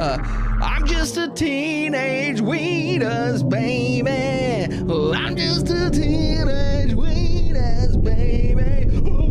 I'm just a teenage weenus, baby. Oh, I'm just a teenage weenus, baby. Ooh,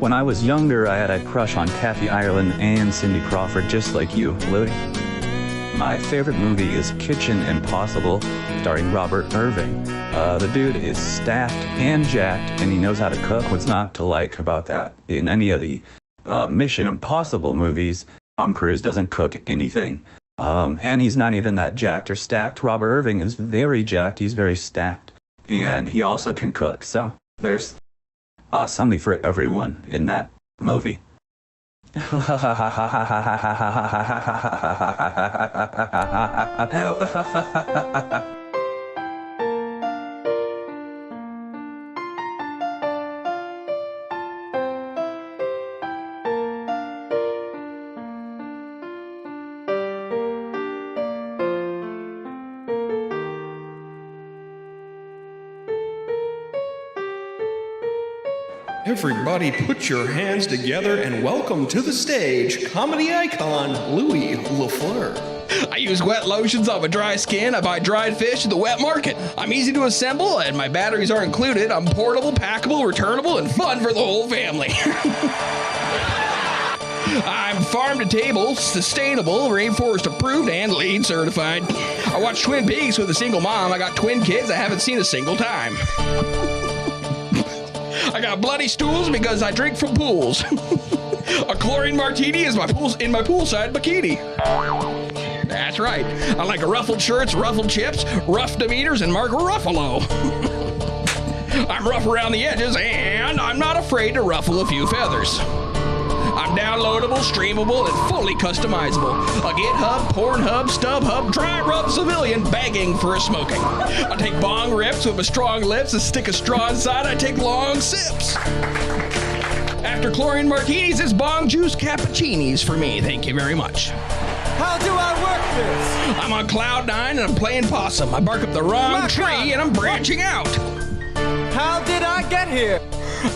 When I was younger, I had a crush on Kathy Ireland and Cindy Crawford, just like you, Louie. My favorite movie is Kitchen Impossible, starring Robert Irving. The dude is staffed and jacked, and he knows how to cook. What's not to like about that? In any of the Mission Impossible movies, Tom Cruise doesn't cook anything. And he's not even that jacked or stacked. Robert Irving is very jacked, he's very stacked. And he also can cook, so there's something for everyone in that movie. Everybody put your hands together and welcome to the stage, comedy icon, Louis Llpq. I use wet lotions on my dry skin. I buy dried fish at the wet market. I'm easy to assemble, and my batteries are included. I'm portable, packable, returnable, and fun for the whole family. I'm farm to table, sustainable, rainforest approved, and LEED certified. I watch Twin Peaks with a single mom. I got twin kids I haven't seen a single time. I got bloody stools because I drink from pools. A chlorine martini is in my poolside bikini. That's right. I like ruffled shirts, ruffled chips, rough demeanors, and Mark Ruffalo. I'm rough around the edges, and I'm not afraid to ruffle a few feathers. I'm downloadable, streamable, and fully customizable. A GitHub, Pornhub, StubHub, dry rub civilian begging for a smoking. I take bong rips with my strong lips and stick a straw inside. I take long sips. After chlorine martinis, it's bong juice cappuccinis for me. Thank you very much. How do I work this? I'm on cloud nine and I'm playing possum. I bark up the wrong tree and I'm branching out. How did I get here?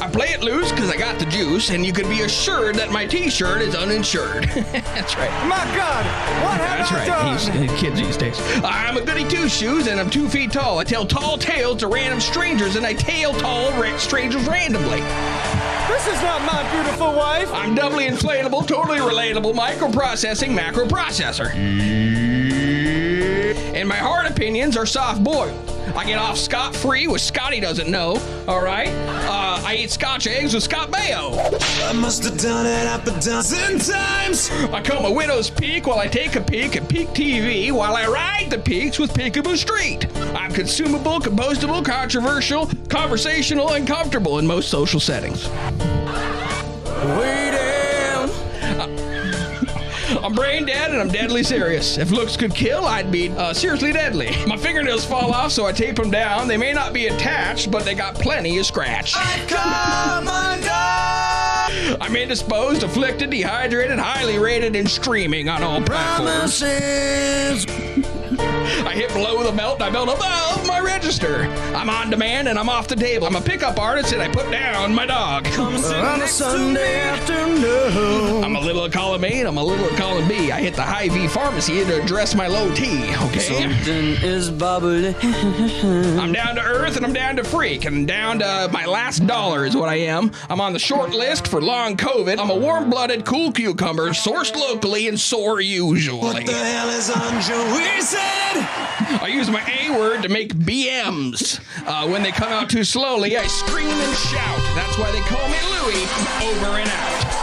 I play it loose because I got the juice, and you can be assured that my t-shirt is uninsured. That's right. My God, what have I done? That's right. He's kids these days. I'm a goody two-shoes, and I'm 2 feet tall. I tell tall tales to random strangers, and I tail tall strangers randomly. This is not my beautiful wife. I'm doubly inflatable, totally relatable, microprocessing macro processor. And my hard opinions are soft-boiled. I get off scot-free with Scotty doesn't know, all right? I eat Scotch eggs with Scott Baio. I must have done it half a dozen times. I comb a widow's peak while I take a peek at Peak TV while I ride the peaks with Peekaboo Street. I'm consumable, compostable, controversial, conversational, and comfortable in most social settings. I'm brain dead and I'm deadly serious. If looks could kill, I'd be seriously deadly. My fingernails fall off, so I tape them down. They may not be attached, but they got plenty of scratch. I'm indisposed, afflicted, dehydrated, highly rated, and streaming on all platforms. I hit below the belt and I belt above my register. I'm on demand and I'm off the table. I'm a pickup artist and I put down my dog. On a Sunday afternoon. I'm a little at column A and I'm a little at column B. I hit the high V pharmacy to address my low T, okay? Something is bubbling. I'm down to earth and I'm down to freak and down to my last dollar is what I am. I'm on the short list for long COVID. I'm a warm-blooded, cool cucumber, sourced locally and sore usually. What the hell is on Joey said? I use my A word to make BMs. When they come out too slowly, I scream and shout. That's why they call me Louie. Over and out.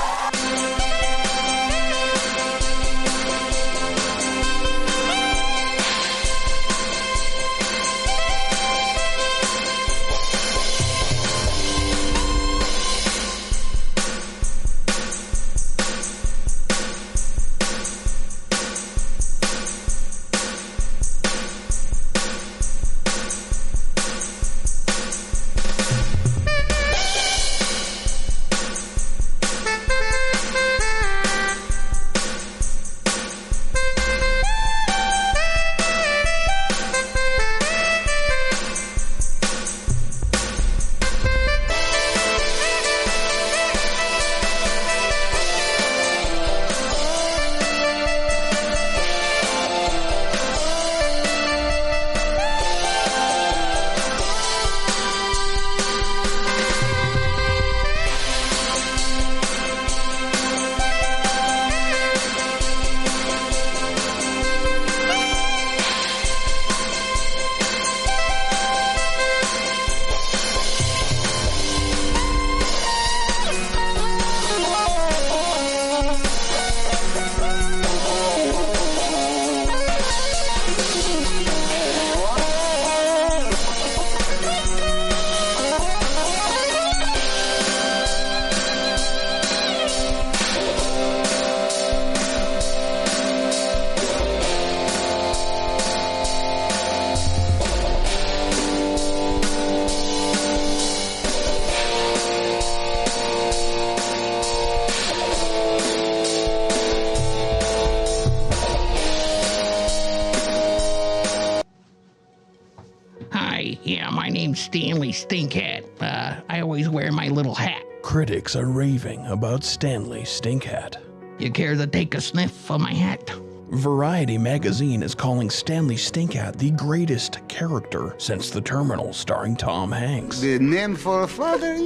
Yeah, my name's Stanley Stinkhat. I always wear my little hat. Critics are raving about Stanley Stinkhat. You care to take a sniff of my hat? Variety magazine is calling Stanley Stinkhat the greatest character since The Terminal starring Tom Hanks. The name for a father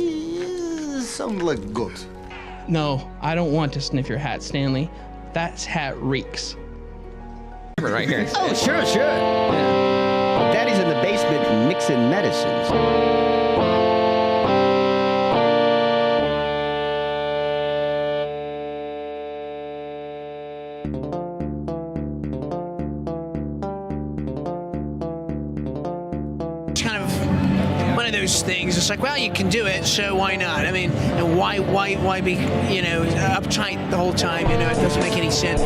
sounds like goat. No, I don't want to sniff your hat, Stanley. That hat reeks. Right here. Oh, sure. Daddy's in the basement mixing medicines. It's kind of one of those things. It's like, well, you can do it, so why not? I mean, why be, uptight the whole time? It doesn't make any sense.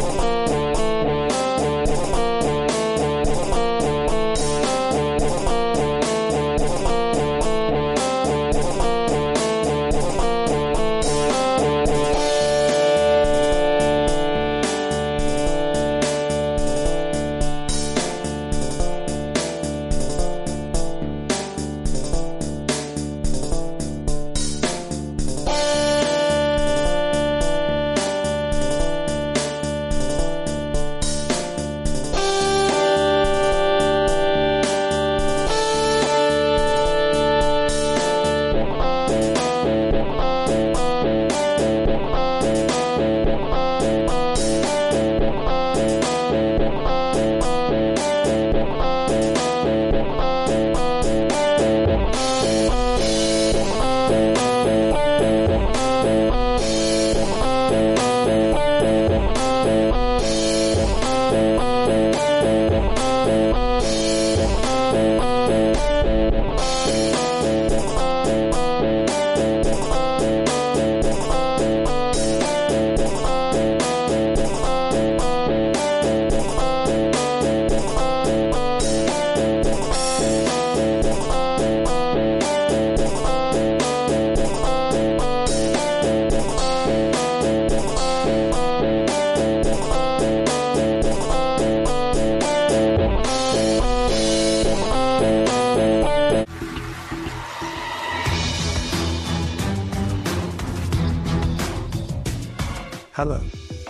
Hello,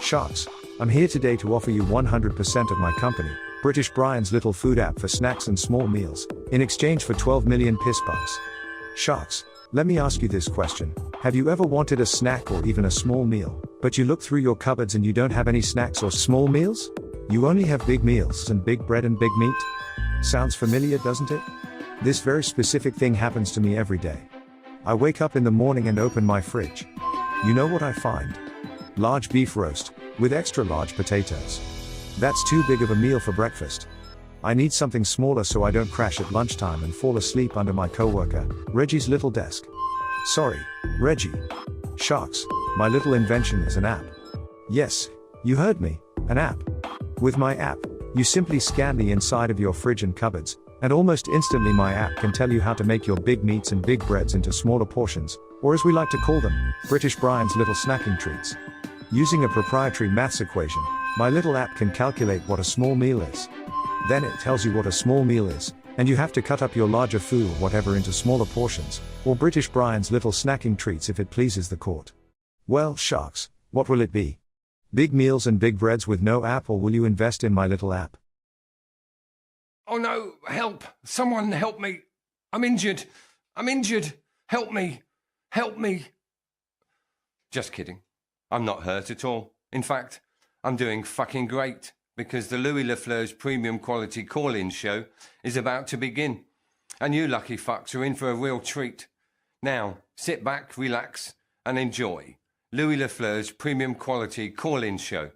Sharks. I'm here today to offer you 100% of my company, British Brian's little food app for snacks and small meals, in exchange for 12 million piss bucks. Sharks, let me ask you this question. Have you ever wanted a snack or even a small meal, but you look through your cupboards and you don't have any snacks or small meals? You only have big meals and big bread and big meat? Sounds familiar, doesn't it? This very specific thing happens to me every day. I wake up in the morning and open my fridge. You know what I find? Large beef roast, with extra large potatoes. That's too big of a meal for breakfast. I need something smaller so I don't crash at lunchtime and fall asleep under my coworker, Reggie's little desk. Sorry, Reggie. Sharks, my little invention is an app. Yes, you heard me, an app. With my app, you simply scan the inside of your fridge and cupboards, and almost instantly my app can tell you how to make your big meats and big breads into smaller portions, or as we like to call them, British Brian's little snacking treats. Using a proprietary maths equation, my little app can calculate what a small meal is. Then it tells you what a small meal is, and you have to cut up your larger food or whatever into smaller portions, or British Brian's little snacking treats if it pleases the court. Well, Sharks, what will it be? Big meals and big breads with no app, or will you invest in my little app? Oh no, help! Someone help me! I'm injured! I'm injured! Help me! Help me! Just kidding. I'm not hurt at all. In fact, I'm doing fucking great, because the Louis Lafleur's premium quality call-in show is about to begin. And you lucky fucks are in for a real treat. Now, sit back, relax, and enjoy Louis Lafleur's premium quality call-in show.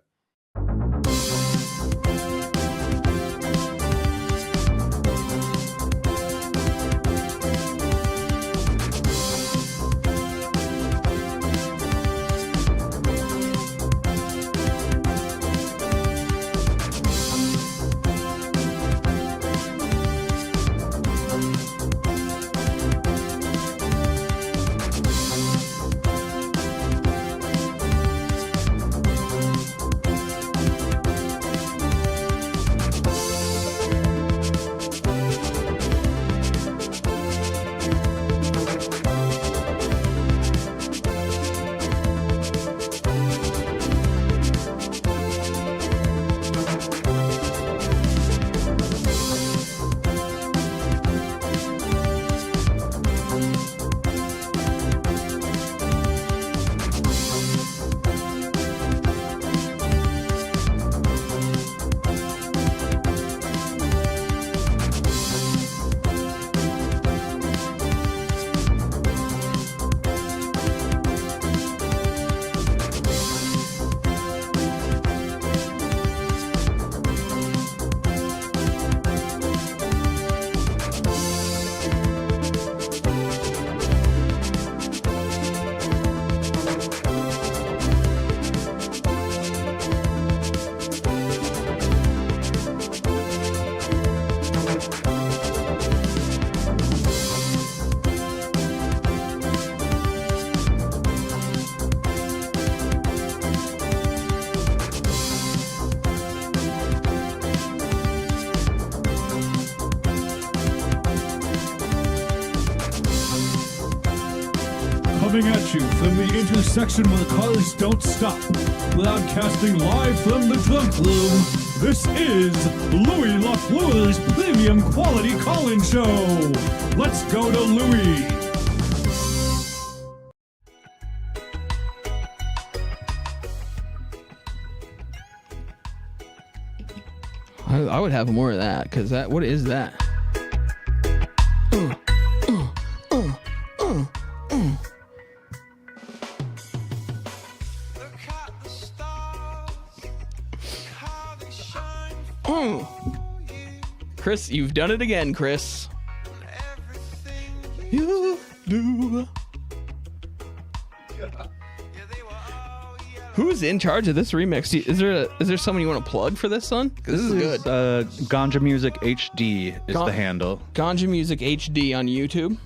Coming at you from the intersection where cars don't stop. Broadcasting live from the trunk room, this is Louis Lafleur's premium quality call-in show. Let's go to Louis. I would have more of that, because that, what is that? Chris, you've done it again, Chris. You do. Who's in charge of this remix? Is there someone you want to plug for this son? This is good. Ganja Music HD is the handle. Ganja Music HD on YouTube.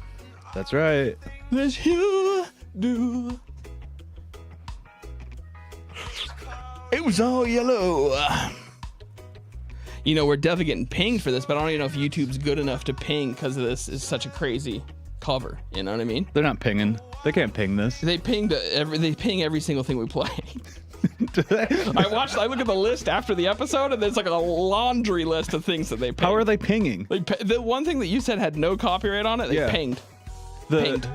That's right. As you do. It was all yellow. You know, we're definitely getting pinged for this, but I don't even know if YouTube's good enough to ping because this is such a crazy cover. You know what I mean? They're not pinging. They can't ping this. They ping every single thing we play. I look at the list after the episode, and there's like a laundry list of things that they pinged. How are they pinging? The one thing that you said had no copyright on it, they pinged. Pinged.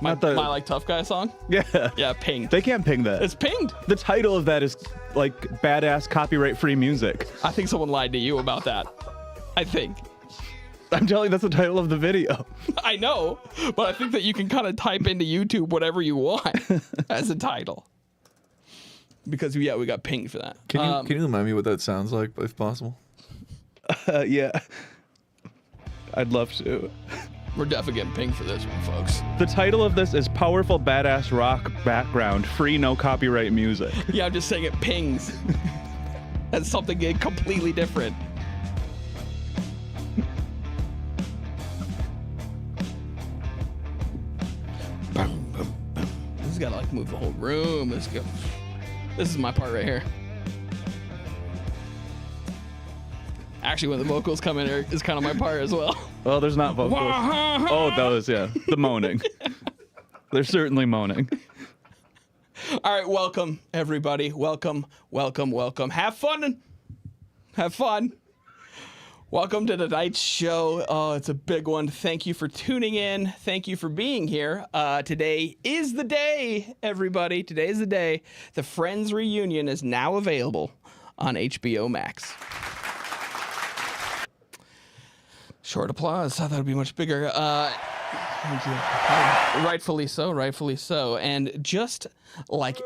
My like tough guy song? Yeah. Yeah, pinged. They can't ping that. It's pinged. The title of that is like badass copyright-free music. I think someone lied to you about that. I think. I'm telling you, that's the title of the video. I know, but I think that you can kind of type into YouTube whatever you want as a title. Because, yeah, we got pinged for that. Can you remind me what that sounds like, if possible? Yeah. I'd love to. We're definitely getting pinged for this one, folks. The title of this is Powerful Badass Rock Background, Free No Copyright Music. Yeah, I'm just saying it pings. That's something completely different. This has got to like move the whole room. This is my part right here. Actually, when the vocals come in here, is kind of my part as well. Well, there's not vocals. Oh, those, yeah. The moaning. They're certainly moaning. All right, welcome, everybody. Welcome. Have fun. Have fun. Welcome to tonight's show. Oh, it's a big one. Thank you for tuning in. Thank you for being here. Today is the day, everybody. Today is the day. The Friends Reunion is now available on HBO Max. Short applause. I thought it would be much bigger. Thank you. Rightfully so. And just like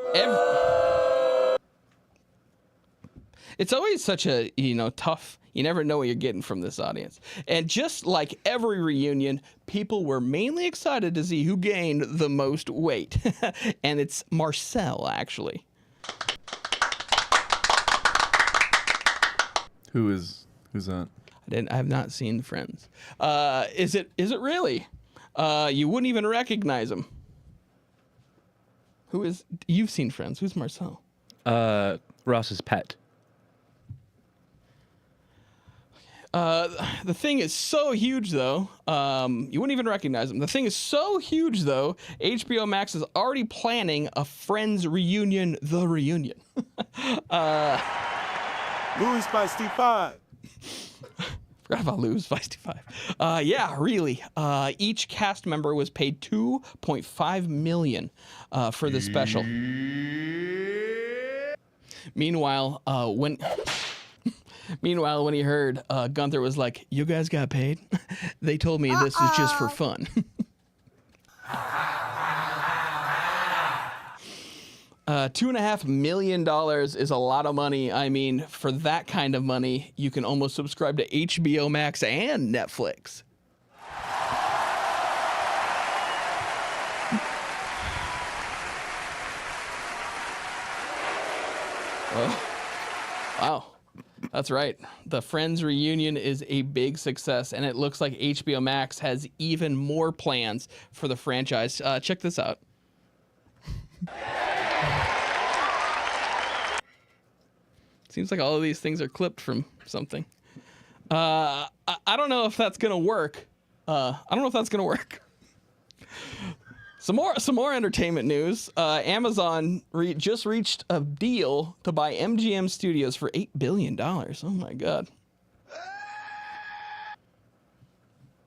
it's always such a, tough, you never know what you're getting from this audience. And just like every reunion, people were mainly excited to see who gained the most weight. And it's Marcel, actually. Who's that? I have not seen Friends. Is it really? You wouldn't even recognize him. You've seen Friends. Who's Marcel? Ross's pet. The thing is so huge, though. You wouldn't even recognize him. The thing is so huge, though. HBO Max is already planning a Friends reunion, The Reunion. Louis Feisty 5. Forgot about Lou's Feisty 5. Yeah, really. Each cast member was paid $2.5 million for the special. Meanwhile, when he heard Gunther was like, "You guys got paid?" They told me this is just for fun. $2.5 million is a lot of money. I mean, for that kind of money, you can almost subscribe to HBO Max and Netflix. Oh, wow. That's right. The Friends reunion is a big success, and it looks like HBO Max has even more plans for the franchise. Check this out. Seems like all of these things are clipped from something. I don't know if that's gonna work. Some more entertainment news. Amazon just reached a deal to buy MGM Studios for $8 billion. Oh my God.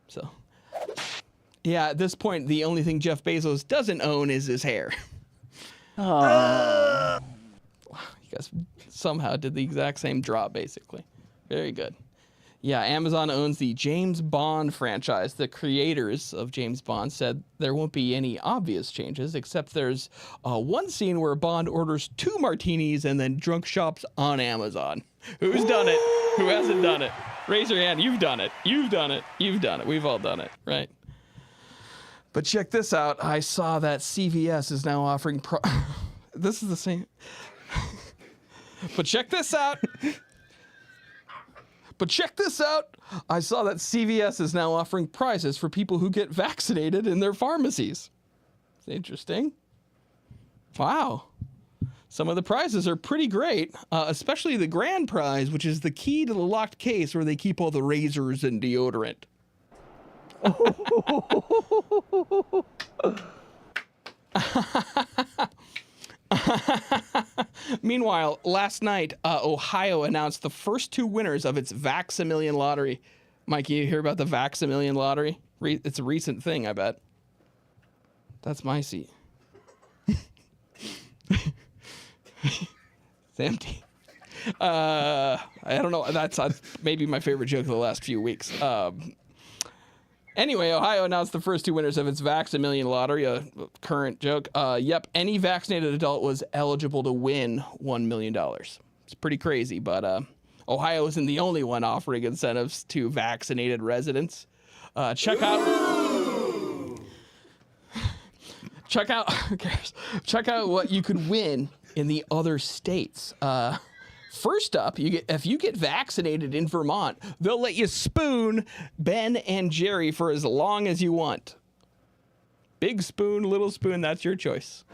So, yeah, at this point, the only thing Jeff Bezos doesn't own is his hair. You guys somehow did the exact same drop, basically. Very good. Yeah, Amazon owns the James Bond franchise. The creators of James Bond said there won't be any obvious changes, except there's one scene where Bond orders 2 martinis and then drunk shops on Amazon. Who's done it? Who hasn't done it? Raise your hand. You've done it. You've done it. You've done it. We've all done it, right? But check this out. I saw that CVS is now offering... This is the same... But check this out. I saw that CVS is now offering prizes for people who get vaccinated in their pharmacies. It's interesting. Wow. Some of the prizes are pretty great, especially the grand prize, which is the key to the locked case where they keep all the razors and deodorant. Meanwhile, last night, Ohio announced the first 2 winners of its Vax-A-Million lottery. Mike, you hear about the Vax-A-Million lottery? It's a recent thing, I bet. That's my seat. It's empty. I don't know. That's maybe my favorite joke of the last few weeks. Anyway, Ohio announced the first 2 winners of its Vax-A-Million lottery, a current joke. Yep, any vaccinated adult was eligible to win $1 million. It's pretty crazy, but Ohio isn't the only one offering incentives to vaccinated residents. Check out who cares? Check out what you could win in the other states. First up, if you get vaccinated in Vermont, they'll let you spoon Ben and Jerry for as long as you want. Big spoon, little spoon, that's your choice.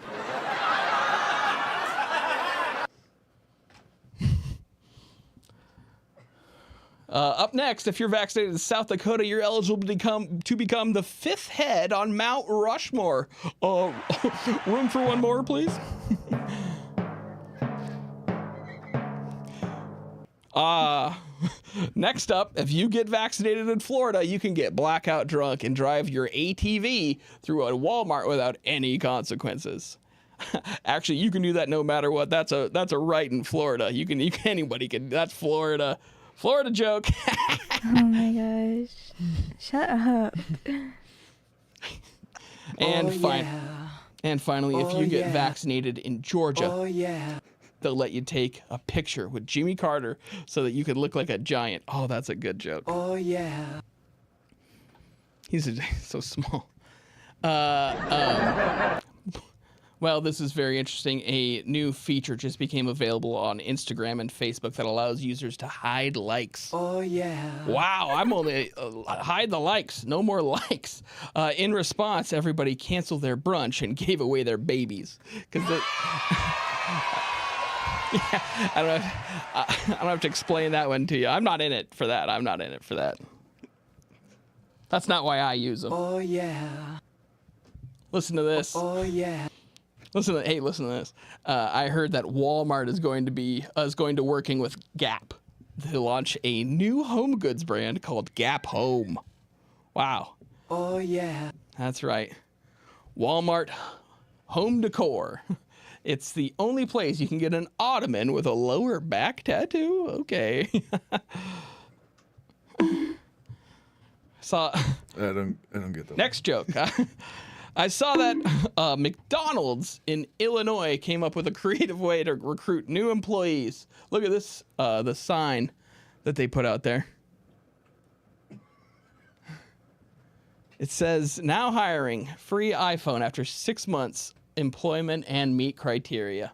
Up next, if you're vaccinated in South Dakota, you're eligible to become the 5th head on Mount Rushmore. Room for one more, please? Next up, if you get vaccinated in Florida, you can get blackout drunk and drive your ATV through a Walmart without any consequences. Actually, you can do that no matter what. That's a right in Florida. Anybody can. That's Florida. Florida joke. Oh my gosh. Shut up. And finally, if you get vaccinated in Georgia, they'll let you take a picture with Jimmy Carter so that you could look like a giant. Oh, that's a good joke. Oh, yeah. He's so small. Well, this is very interesting. A new feature just became available on Instagram and Facebook that allows users to hide likes. Oh, yeah. Wow, I'm only hide the likes, no more likes. In response, everybody canceled their brunch and gave away their babies. Because I don't have to explain that one to you. I'm not in it for that. That's not why I use them. Oh, yeah. Listen to this. Oh, yeah. Listen to this. I heard that Walmart is going to working with Gap to launch a new home goods brand called Gap Home. Wow. Oh, yeah. That's right. Walmart Home Decor. It's the only place you can get an ottoman with a lower back tattoo. Okay. I don't get that. Next joke. I saw that McDonald's in Illinois came up with a creative way to recruit new employees. Look at this, the sign that they put out there. It says, now hiring, free iPhone after 6 months employment and meet criteria.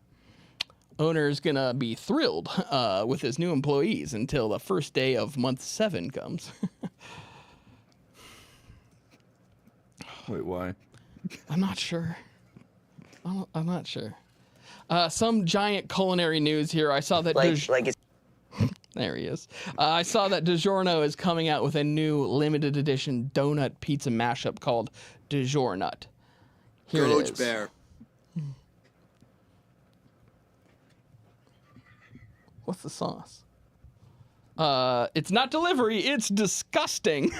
Owner's gonna be thrilled with his new employees until the first day of month 7 comes. Wait, why? I'm not sure. I'm not sure. Some giant culinary news here. I saw that there he is. I saw that DiGiorno is coming out with a new limited edition donut pizza mashup called DiGiornut. Here it is. Bear. What's the sauce? It's not delivery. It's disgusting.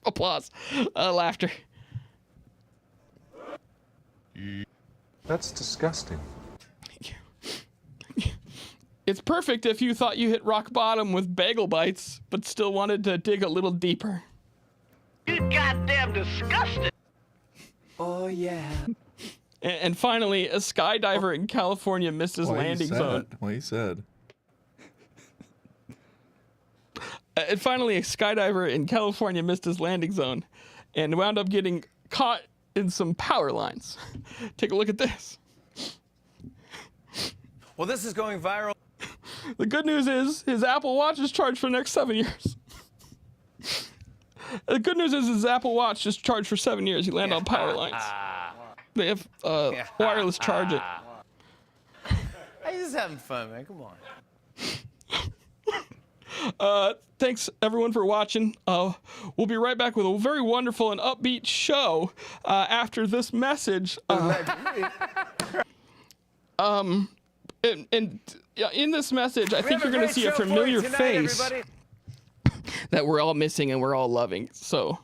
Applause. Laughter. That's disgusting. It's perfect if you thought you hit rock bottom with bagel bites, but still wanted to dig a little deeper. You goddamn disgusting. Oh, yeah. And finally, a skydiver in California missed his landing zone. What he said. And finally, a skydiver in California missed his landing zone and wound up getting caught in some power lines. Take a look at this. Well, this is going viral. The good news is his Apple Watch is charged for the next 7 years. The good news is his Apple Watch is charged for 7 years. He landed on power lines. They have wireless charging. I'm just having fun, man. Come on. Thanks everyone for watching. We'll be right back with a very wonderful and upbeat show And in this message, I think you're going to see a familiar face that we're all missing and we're all loving. So,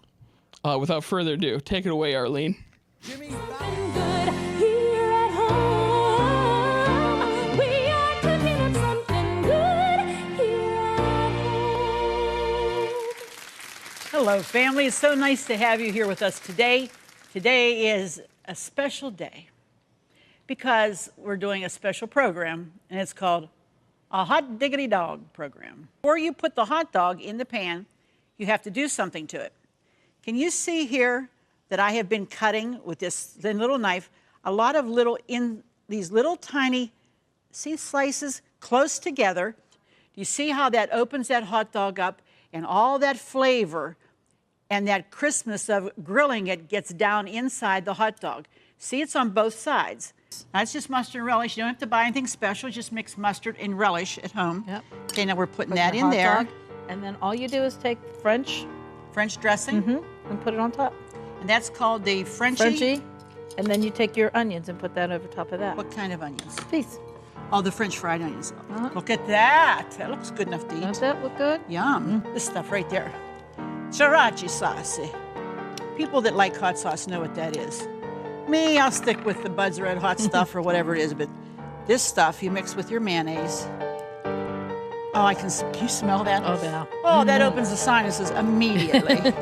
without further ado, take it away, Arlene. Hello, family. It's so nice to have you here with us today. Today is a special day because we're doing a special program, and it's called a Hot Diggity Dog program. Before you put the hot dog in the pan, you have to do something to it. Can you see here that I have been cutting with this thin little knife a lot of these little tiny, see, slices close together. Do you see how that opens that hot dog up and all that flavor and that crispness of grilling it gets down inside the hot dog? See, it's on both sides. That's just mustard and relish. You don't have to buy anything special. Just mix mustard and relish at home. Yep. Okay, now we're putting that in there. Dog, and then all you do is take French dressing and put it on top. And that's called the Frenchie. And then you take your onions and put that over top of that. What kind of onions? These. Oh, the French fried onions. Look at that. That looks good enough to eat. Does that look good? Yum. This stuff right there. Sriracha sauce. People that like hot sauce know what that is. Me, I'll stick with the Bud's Red Hot stuff or whatever it is, but this stuff you mix with your mayonnaise. Oh, can you smell that? Oh, yeah. Oh, that opens the sinuses immediately.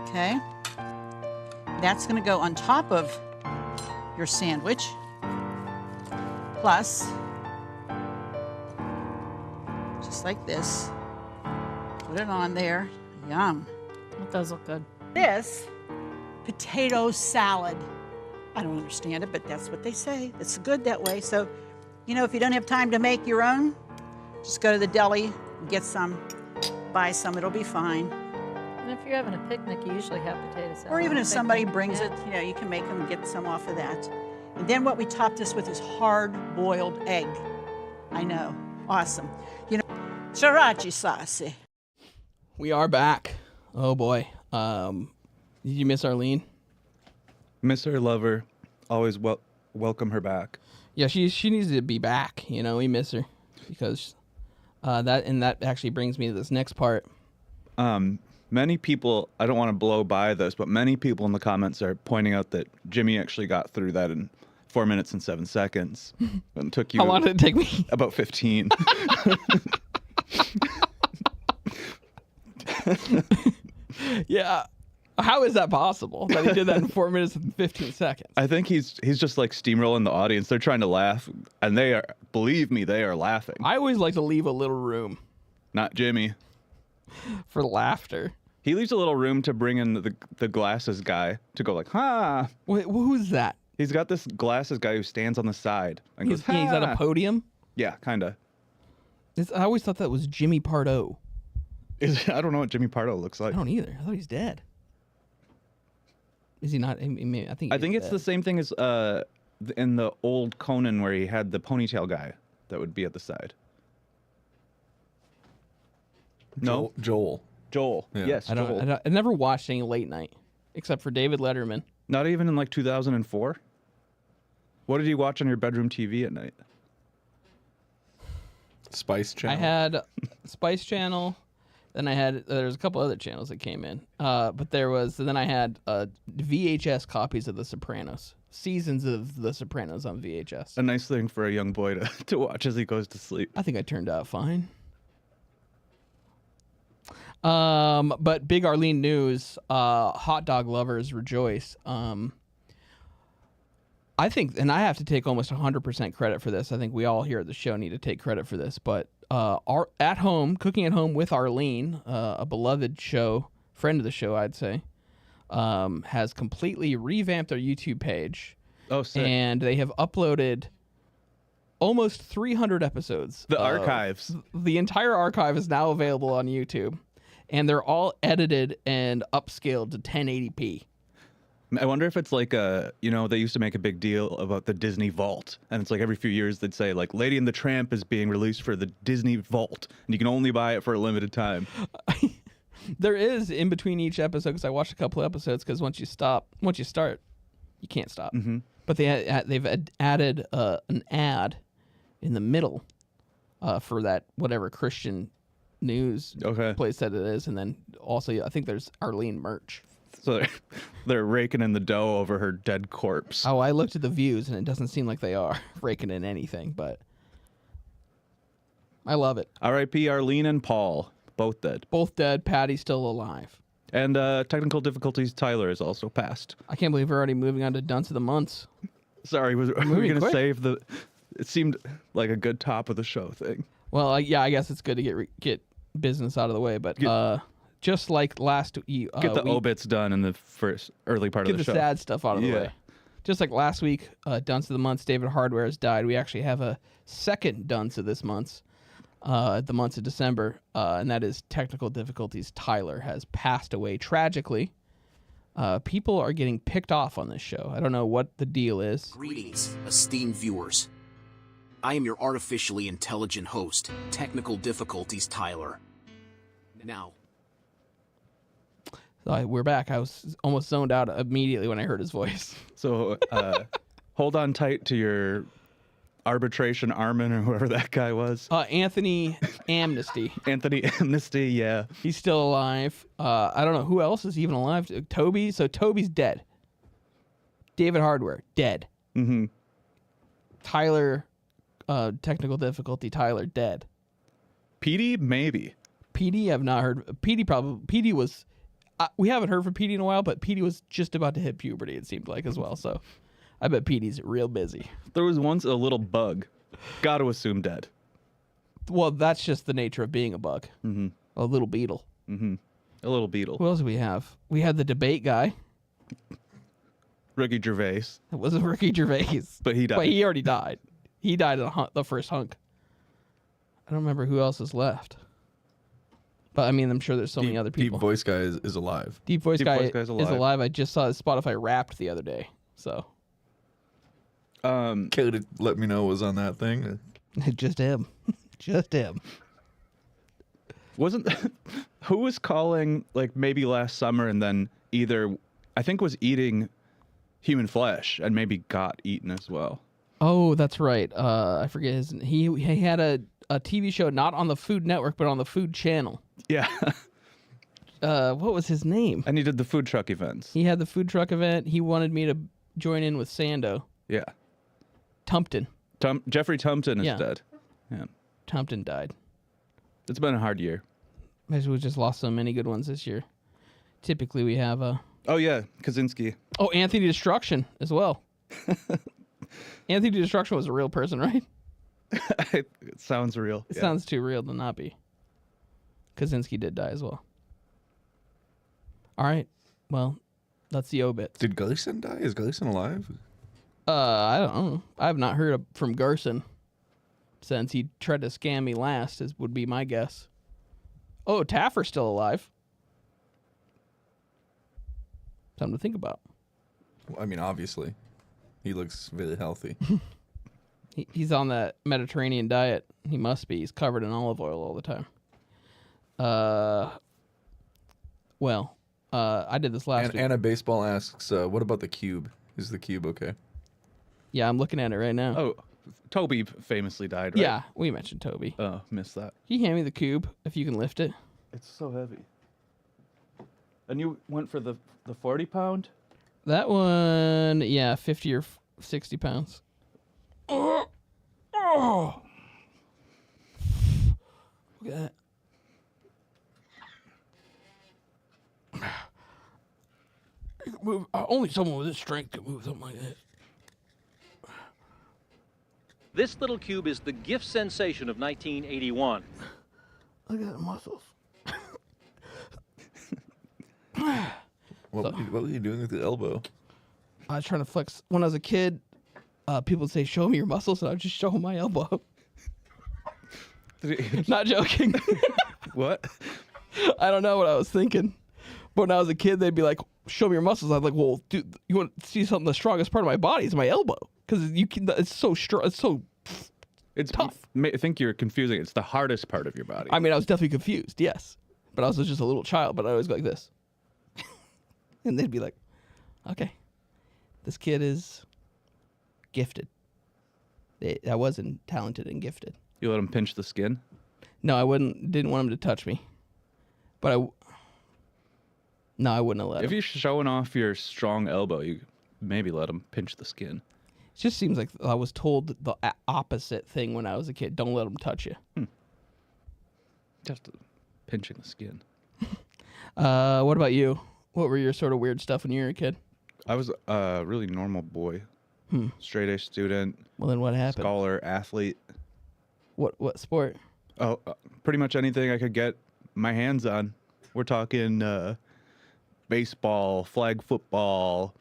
Okay. That's going to go on top of your sandwich. Plus, just like this, put it on there. Yum. It does look good. This potato salad. I don't understand it, but that's what they say. It's good that way. So, you know, if you don't have time to make your own, just go to the deli, get some, buy some, it'll be fine. And if you're having a picnic, you usually have potato salad. Or even if somebody brings it, you know, you can make them and get some off of that. And then what we top this with is hard-boiled egg. I know, awesome. You know, sriracha sauce. We are back. Oh boy. Did you miss Arlene? Miss her, love her. Always welcome her back. Yeah, she needs to be back. You know, we miss her because that actually brings me to this next part. Many people, I don't want to blow by this, but many people in the comments are pointing out that Jimmy actually got through that in 4 minutes and 7 seconds. And took you. How long did it take me? About 15. Yeah. How is that possible that he did that in 4 minutes and 15 seconds? I think he's just like steamrolling the audience. They're trying to laugh, and they are, believe me, they are laughing. I always like to leave a little room. Not Jimmy. For laughter. He leaves a little room to bring in the glasses guy to go like, ha. Wait, who's that? He's got this glasses guy who stands on the side and He's goes, ha. at a podium? Yeah, kind of. I always thought that was Jimmy Pardo. I don't know what Jimmy Pardo looks like. I don't either. I thought he's dead. Is he not? I think it's the same thing as in the old Conan where he had the ponytail guy that would be at the side. No, Joel. Yeah. Yes, Joel. I never watched any late night except for David Letterman. Not even in like 2004. What did you watch on your bedroom TV at night? Spice Channel. I had Spice Channel. Then I had there's a couple other channels that came in, but then I had VHS copies of The Sopranos, seasons of The Sopranos on VHS. A nice thing for a young boy to watch as he goes to sleep. I think I turned out fine. But big Arlene news, hot dog lovers rejoice. I think, and I have to take almost 100% credit for this. I think we all here at the show need to take credit for this, but our at home, cooking at home with Arlene, a beloved show, friend of the show, I'd say, has completely revamped their YouTube page. Oh, sick. And they have uploaded almost 300 episodes. The archives. The entire archive is now available on YouTube, and they're all edited and upscaled to 1080p. I wonder if it's like they used to make a big deal about the Disney Vault, and it's like every few years they'd say like Lady and the Tramp is being released for the Disney Vault, and you can only buy it for a limited time. There is in between each episode, because I watched a couple episodes, because once you start, you can't stop. Mm-hmm. But they've added an ad in the middle for that whatever Christian news place that it is, and then also I think there's Arlene merch. So they're raking in the dough over her dead corpse. Oh, I looked at the views, and it doesn't seem like they are raking in anything, but I love it. R.I.P. Arlene and Paul, both dead. Both dead. Patty's still alive. And technical difficulties, Tyler is also passed. I can't believe we're already moving on to Dunce of the Months. Sorry, were we going to save the... It seemed like a good top of the show thing. Well, yeah, I guess it's good to get business out of the way, but just like last week... Get the obits done in the first early part of the show. Get the sad stuff out of the way. Just like last week, Dunce of the Months, David Hardware has died. We actually have a second Dunce of this month. The months of December, and that is technical difficulties. Tyler has passed away tragically. People are getting picked off on this show. I don't know what the deal is. Greetings, esteemed viewers. I am your artificially intelligent host, Technical Difficulties Tyler. Now, we're back. I was almost zoned out immediately when I heard his voice. So hold on tight to your arbitration Armin or whoever that guy was. Anthony Amnesty. Anthony Amnesty, yeah. He's still alive. I don't know who else is even alive. Toby. So Toby's dead. David Hardware, dead. Mm-hmm. Tyler, technical difficulty, Tyler, dead. Petey, maybe. Petey, I've not heard. Petey was, we haven't heard from Petey in a while, but Petey was just about to hit puberty, it seemed like, as well, so I bet Petey's real busy. There was once a little bug. Got to assume dead. Well, that's just the nature of being a bug. Mm-hmm. A little beetle. Mm-hmm. A little beetle. Who else do we have? We had the debate guy. Ricky Gervais. It wasn't Ricky Gervais. But he died. But he already died. He died in the first hunk. I don't remember who else is left. But I mean, I'm sure there's so many other people. Deep Voice Guy is alive. Deep Voice Guy Guy's is alive. I just saw his Spotify Wrapped the other day. So. Could let me know what was on that thing. Just him. Just him. Wasn't who was calling like maybe last summer and then either I think was eating human flesh and maybe got eaten as well. Oh, that's right. I forget his. He had a TV show not on the Food Network but on the Food Channel. Yeah. What was his name? And he did the food truck events. He had the food truck event. He wanted me to join in with Sando. Yeah. Tumpton. Jeffrey Tumpton is dead. Yeah. Tumpton died. It's been a hard year. Maybe we just lost so many good ones this year. Typically we have Oh yeah, Kaczynski. Oh, Anthony Destruction as well. Anthony Destruction was a real person, right? It sounds real. It sounds too real to not be. Kaczynski did die as well. All right. Well, that's the obits. Did Gleason die? Is Gleason alive? I don't know. I have not heard from Garson since he tried to scam me last, would be my guess. Oh, Taffer's still alive. Something to think about. Well, I mean, obviously. He looks very healthy. He's on that Mediterranean diet. He must be. He's covered in olive oil all the time. I did this last week. Anna Baseball asks, what about the cube? Is the cube okay? Yeah, I'm looking at it right now. Oh, Toby famously died, right? Yeah, we mentioned Toby. Oh, missed that. Can you hand me the cube if you can lift it? It's so heavy. And you went for the 40 pound? That one, yeah, 50 or 60 pounds. Oh! Look at that. Move, only someone with this strength can move something like that. This little cube is the gift sensation of 1981. Look at the muscles. What were you doing with the elbow? I was trying to flex. When I was a kid, people would say, "Show me your muscles," and I would just show them my elbow. Not joking. What? I don't know what I was thinking. But when I was a kid, they'd be like, "Show me your muscles." I'm like, "Well, dude, you want to see something? The strongest part of my body is my elbow, because you can. It's so strong. It's so tough." I think you're confusing. It's the hardest part of your body. I mean, I was definitely confused. Yes, but I was just a little child. But I always go like this, and they'd be like, "Okay, this kid is gifted. I wasn't talented and gifted. You let him pinch the skin? No, I didn't want him to touch me. But I wouldn't have let him. If you're showing off your strong elbow, you maybe let him pinch the skin. It just seems like I was told the opposite thing when I was a kid. Don't let them touch you. Just pinching the skin. What about you? What were your sort of weird stuff when you were a kid? I was a really normal boy. Straight A student. Well, then what happened? Scholar, athlete. What sport? Oh, pretty much anything I could get my hands on. We're talking baseball, flag football,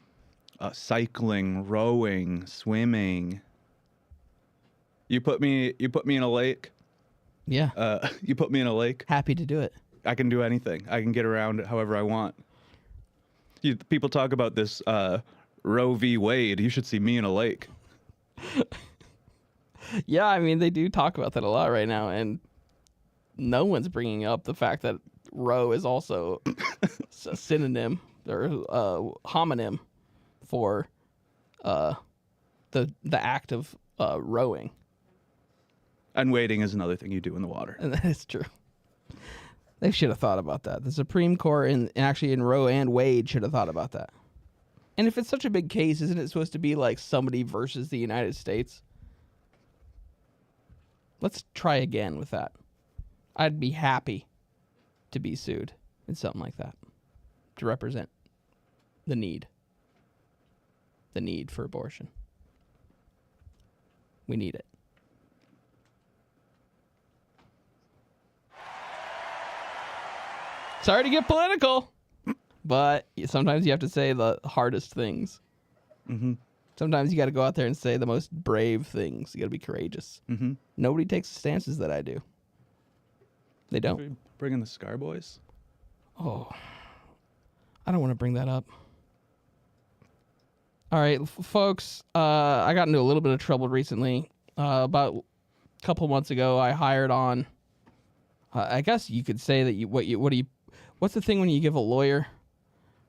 cycling, rowing, swimming. You put me in a lake. Yeah. You put me in a lake. Happy to do it. I can do anything. I can get around however I want. People talk about this Roe v. Wade. You should see me in a lake. Yeah, I mean, they do talk about that a lot right now, and no one's bringing up the fact that Roe is also a synonym or homonym for the act of rowing. And wading is another thing you do in the water. And that is true. They should have thought about that. The Supreme Court, and actually in Roe and Wade, should have thought about that. And if it's such a big case, isn't it supposed to be like somebody versus the United States? Let's try again with that. I'd be happy to be sued in something like that to represent the need for abortion. We need it. Sorry to get political, but sometimes you have to say the hardest things. Mm-hmm. Sometimes you got to go out there and say the most brave things. You got to be courageous. Mm-hmm. Nobody takes the stances that I do. They don't. Bringing the Scar Boys? Oh, I don't want to bring that up. All right, folks, I got into a little bit of trouble recently. About a couple months ago, I hired on. I guess you could say that what's the thing when you give a lawyer?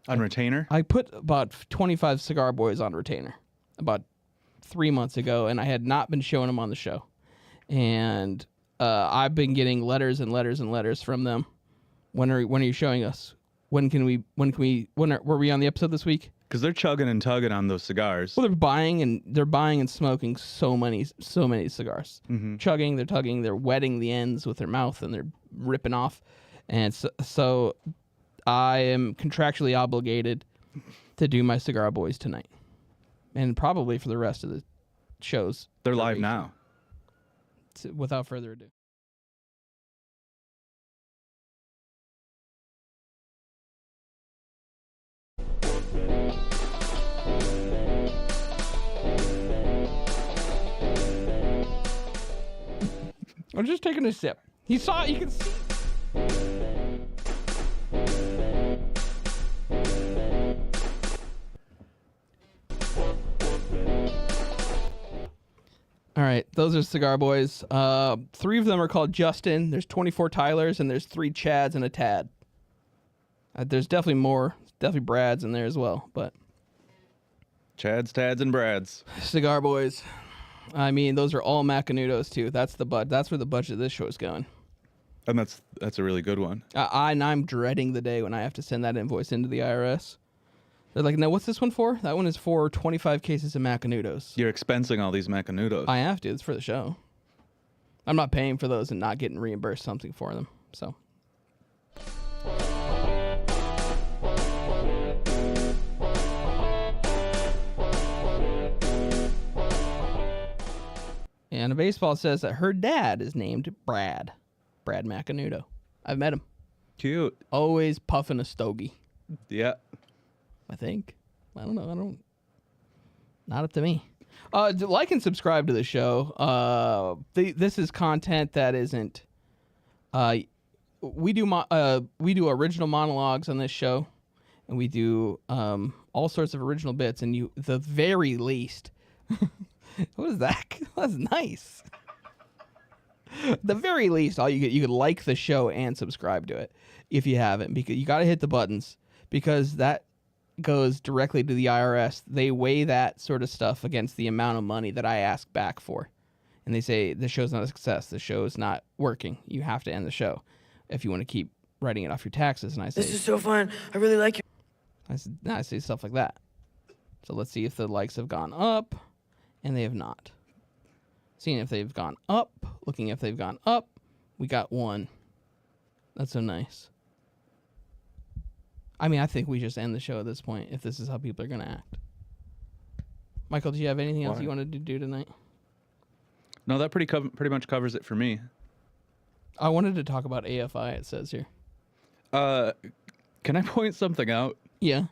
On retainer? I put about 25 Cigar Boys on retainer about 3 months ago, and I had not been showing them on the show. And I've been getting letters and letters and letters from them. When are you showing us? Were we on the episode this week? Because they're chugging and tugging on those cigars. Well, they're buying and smoking so many cigars. Mm-hmm. Chugging, they're tugging, they're wetting the ends with their mouth, and they're ripping off. And so I am contractually obligated to do my Cigar Boys tonight, and probably for the rest of the shows. They're live now. So, without further ado. I'm just taking a sip. You can see. All right, those are Cigar Boys. 3 of them are called Justin. There's 24 Tylers, and there's 3 Chads and a Tad. There's definitely more. Definitely Brads in there as well, but Chads, Tads, and Brads. Cigar Boys. I mean, those are all Macanudos too. That's where the budget of this show is going. And that's a really good one. I'm dreading the day when I have to send that invoice into the IRS. They're like, "No, what's this one for?" That one is for 25 cases of Macanudos. You're expensing all these Macanudos. I have to. It's for the show. I'm not paying for those and not getting reimbursed something for them. So. And a baseball says that her dad is named Brad Macanudo. I've met him. Cute. Always puffing a stogie. Yeah. I think. I don't know. Not up to me. Like and subscribe to the show. This is content that isn't. We do original monologues on this show, and we do all sorts of original bits. And the very least. What is that? That's nice. The very least, you could like the show and subscribe to it if you haven't, because you got to hit the buttons, because that goes directly to the IRS. They weigh that sort of stuff against the amount of money that I ask back for. And they say, the show's not a success. The show is not working. You have to end the show if you want to keep writing it off your taxes. And I say, This is so fun. I really like it. I say stuff like that. So let's see if the likes have gone up, and they have not. Seeing if they've gone up, looking if they've gone up, we got 1. That's so nice. I mean, I think we just end the show at this point if this is how people are going to act. Michael, do you have anything else you wanted to do tonight? No, that pretty much covers it for me. I wanted to talk about AFI, it says here. Can I point something out? Yeah.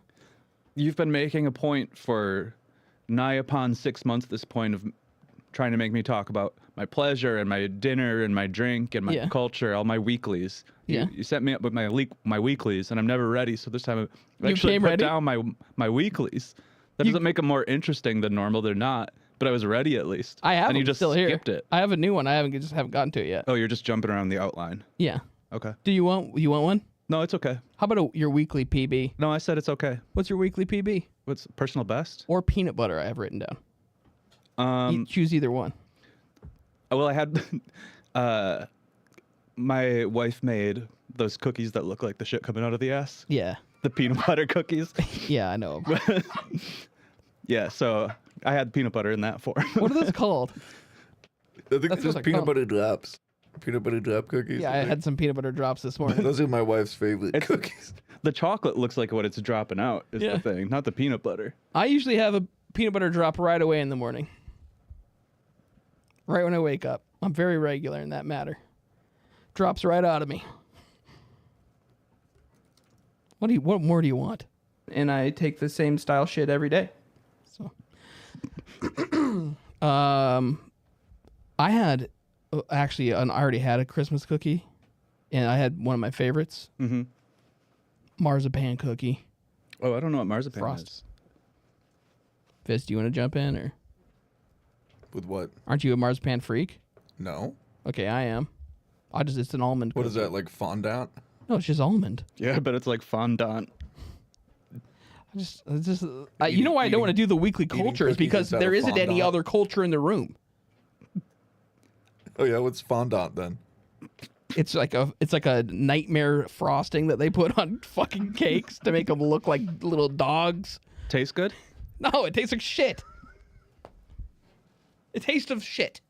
You've been making a point for nigh upon 6 months at this point of trying to make me talk about my pleasure and my dinner and my drink and my culture, all my weeklies. Yeah. You set me up with my weeklies, and I'm never ready. So this time I You actually came put ready? down my weeklies. That doesn't make them more interesting than normal. They're not. But I was ready at least. I have and you them just still here. skipped it. I have a new one. I just haven't gotten to it yet. Oh, you're just jumping around the outline. Yeah. Okay. Do you want one? No, it's okay. How about your weekly PB? No, I said it's okay. What's your weekly PB? What's personal best? Or peanut butter, I have written down. You choose either one. Well, I had my wife made those cookies that look like the shit coming out of the ass. Yeah. The peanut butter cookies. Yeah, I know. Yeah, so I had peanut butter in that form. What are those called? I think That's there's what they're peanut called. butter drops. Peanut butter drop cookies. Yeah, I had some peanut butter drops this morning. Those are my wife's favorite cookies. The chocolate looks like what it's dropping out is Yeah. the thing, not the peanut butter. I usually have a peanut butter drop right away in the morning. Right when I wake up. I'm very regular in that matter. Drops right out of me. What more do you want? And I take the same style shit every day. So I had I already had a Christmas cookie, and I had one of my favorites. Mm-hmm. Marzipan cookie. Oh, I don't know what marzipan Frost. is. Fizz, do you want to jump in, or With what? aren't you a marzipan freak? No. Okay, I am. It's an almond What cookie. is that, like fondant? No, it's just almond. Yeah, but it's like fondant. You know why I don't want to do the weekly culture is cookies because instead there of isn't any fondant? other culture in the room. Oh yeah, what's fondant then? It's like a nightmare frosting that they put on fucking cakes to make them look like little dogs. Tastes good? No, it tastes like shit. It tastes of shit.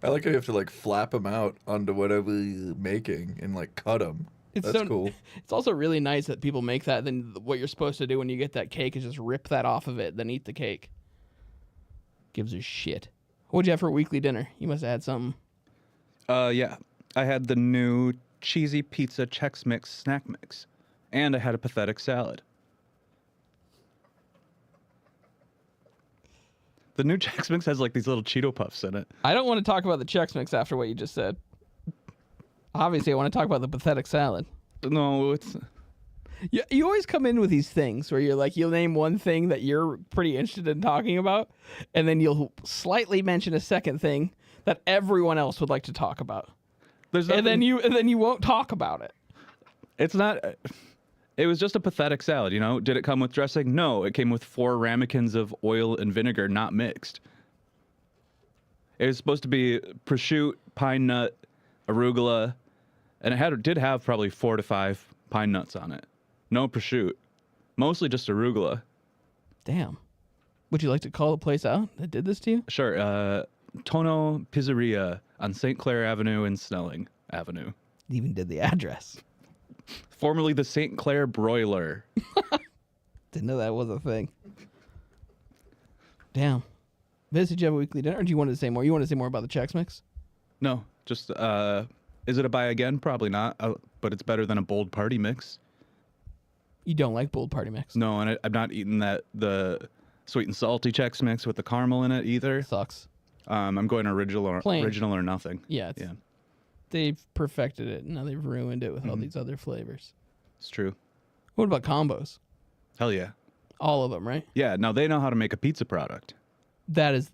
I like how you have to like flap them out onto whatever you're making and like cut them. That's cool. It's also really nice that people make that. Then what you're supposed to do when you get that cake is just rip that off of it, then eat the cake. Gives a shit. What'd you have for weekly dinner? You must have had something. Yeah. I had the new cheesy pizza Chex Mix snack mix, and I had a pathetic salad. The new Chex Mix has like these little Cheeto Puffs in it. I don't want to talk about the Chex Mix after what you just said. Obviously, I want to talk about the pathetic salad. No, it's... You always come in with these things where you're like, you'll name one thing that you're pretty interested in talking about, and then you'll slightly mention a second thing that everyone else would like to talk about. And then you won't talk about it. It's not... It was just a pathetic salad, you know? Did it come with dressing? No, it came with 4 ramekins of oil and vinegar, not mixed. It was supposed to be prosciutto, pine nut, arugula, and it did have probably 4 to 5 pine nuts on it. No prosciutto. Mostly just arugula. Damn. Would you like to call the place out that did this to you? Sure. Tono Pizzeria on St. Clair Avenue and Snelling Avenue. Even did the address. Formerly the St. Clair Broiler. Didn't know that was a thing. Damn. Vince, did you have a weekly dinner, or do you want to say more? You want to say more about the Chex Mix? No, just, is it a buy again? Probably not, but it's better than a Bold Party Mix. You don't like Bold Party Mix? No, and I'm not eating the sweet and salty Chex Mix with the caramel in it either. Sucks. I'm going original or nothing. Yeah. They've perfected it, and now they've ruined it with all these other flavors. It's true. What about combos? Hell yeah. All of them, right? Yeah, now they know how to make a pizza product. That is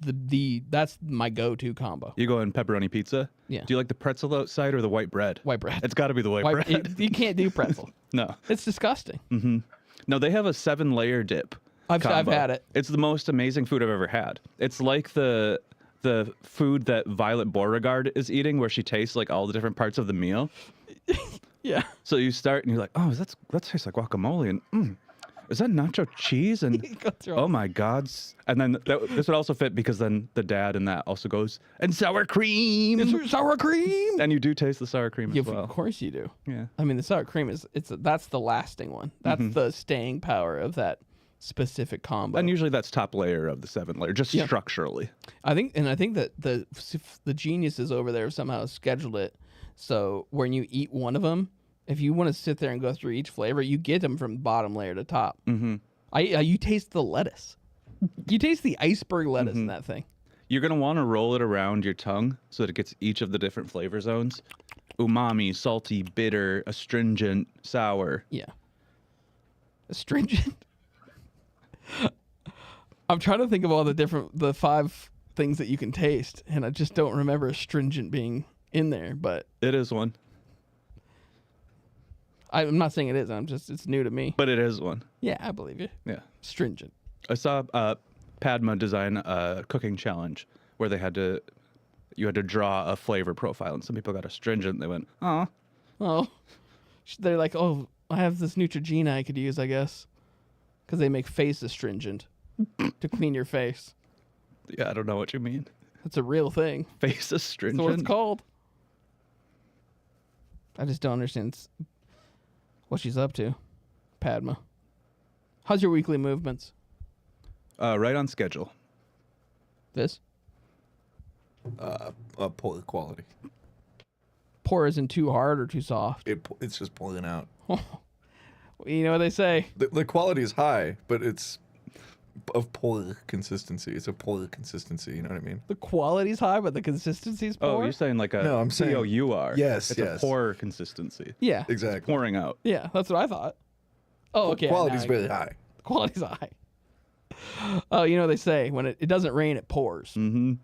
that's my go-to combo. You go in pepperoni pizza? Yeah. Do you like the pretzel outside or the white bread? White bread. It's got to be the white bread. You can't do pretzel. No. It's disgusting. Mm-hmm. No, they have a 7-layer dip. I've combo. had it. It's the most amazing food I've ever had. It's like the food that Violet Beauregard is eating, where she tastes like all the different parts of the meal. Yeah. So you start and you're like, oh, that tastes like guacamole, and is that nacho cheese? And oh my God! And then this would also fit because then the dad in that also goes, and sour cream. It's sour cream. And you do taste the sour cream as well. Of course you do. Yeah. I mean, the sour cream that's the lasting one. That's the staying power of that specific combo. And usually that's top layer of the 7-layer, just structurally. I think that the geniuses over there somehow scheduled it so when you eat one of them, if you want to sit there and go through each flavor, you get them from bottom layer to top. Mm-hmm. You taste the lettuce. You taste the iceberg lettuce in that thing. You're going to want to roll it around your tongue so that it gets each of the different flavor zones. Umami, salty, bitter, astringent, sour. Yeah. Astringent? I'm trying to think of all the 5 things that you can taste, and I just don't remember astringent being in there, but... It is one. I'm not saying it is, it's new to me. But it is one. Yeah, I believe you. Yeah. Stringent. I saw Padma design a cooking challenge where you had to draw a flavor profile, and some people got astringent. They went, oh. Oh. They're like, oh, I have this Neutrogena I could use, I guess. Because they make face astringent to clean your face. Yeah, I don't know what you mean. That's a real thing. Face astringent? That's what it's called. I just don't understand what she's up to, Padma. How's your weekly movements? Right on schedule. This? Poor quality. Poor isn't too hard or too soft. It's just pulling out. You know what they say? The quality is high, but it's of poor consistency. It's a poor consistency. You know what I mean? The quality's high, but the consistency's poor? Oh, you're saying like a No, I'm saying POUR. Yes, it's yes. a poor consistency. Yeah. Exactly. It's pouring out. Yeah, that's what I thought. Oh, okay. Quality's really high. Quality's high. Oh, you know what they say? When it doesn't rain, it pours. Mm-hmm.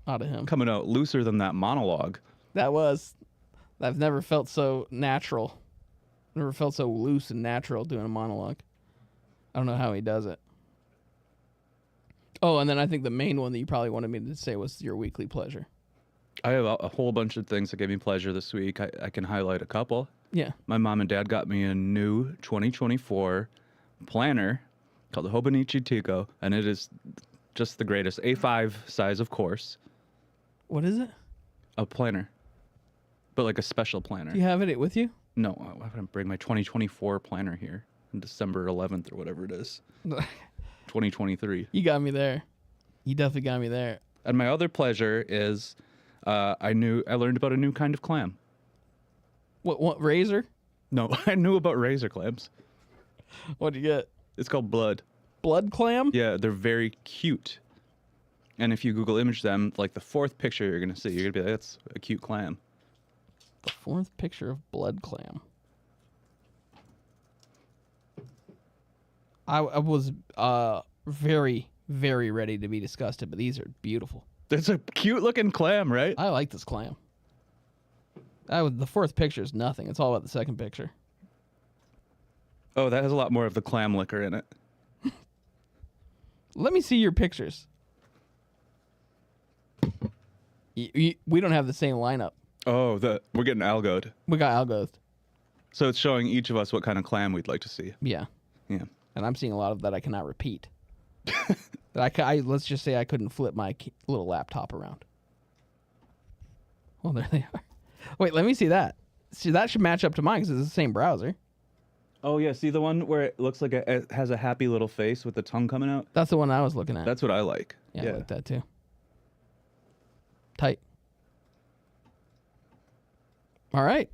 Out of him. Coming out looser than that monologue. I've never felt so natural. Never felt so loose and natural doing a monologue. I don't know how he does it. Oh, and then I think the main one that you probably wanted me to say was your weekly pleasure. I have a whole bunch of things that gave me pleasure this week. I can highlight a couple. Yeah. My mom and dad got me a new 2024 planner called the Hobonichi Tico, and it is just the greatest. A5 size, of course. What is it? A planner. But like a special planner. Do you have it with you? No, I'm going to bring my 2024 planner here on December 11th or whatever it is. 2023. You got me there. You definitely got me there. And my other pleasure is I learned about a new kind of clam. What razor? No, I knew about razor clams. What'd you get? It's called blood. Blood clam? Yeah, they're very cute. And if you Google image them, like the 4th picture you're going to see, you're going to be like, that's a cute clam. The 4th picture of blood clam. I was very, very ready to be disgusted, but these are beautiful. It's a cute looking clam, right? I like this clam. The 4th picture is nothing. It's all about the 2nd picture. Oh, that has a lot more of the clam liquor in it. Let me see your pictures. We don't have the same lineup. Oh, we're getting algoed. We got algoed. So it's showing each of us what kind of clam we'd like to see. Yeah. Yeah. And I'm seeing a lot of that I cannot repeat. Let's just say I couldn't flip my little laptop around. Well, there they are. Wait, let me see that. See, that should match up to mine because it's the same browser. Oh, yeah. See the one where it looks like it has a happy little face with the tongue coming out? That's the one I was looking at. That's what I like. Yeah, I like that too. Tight. All right.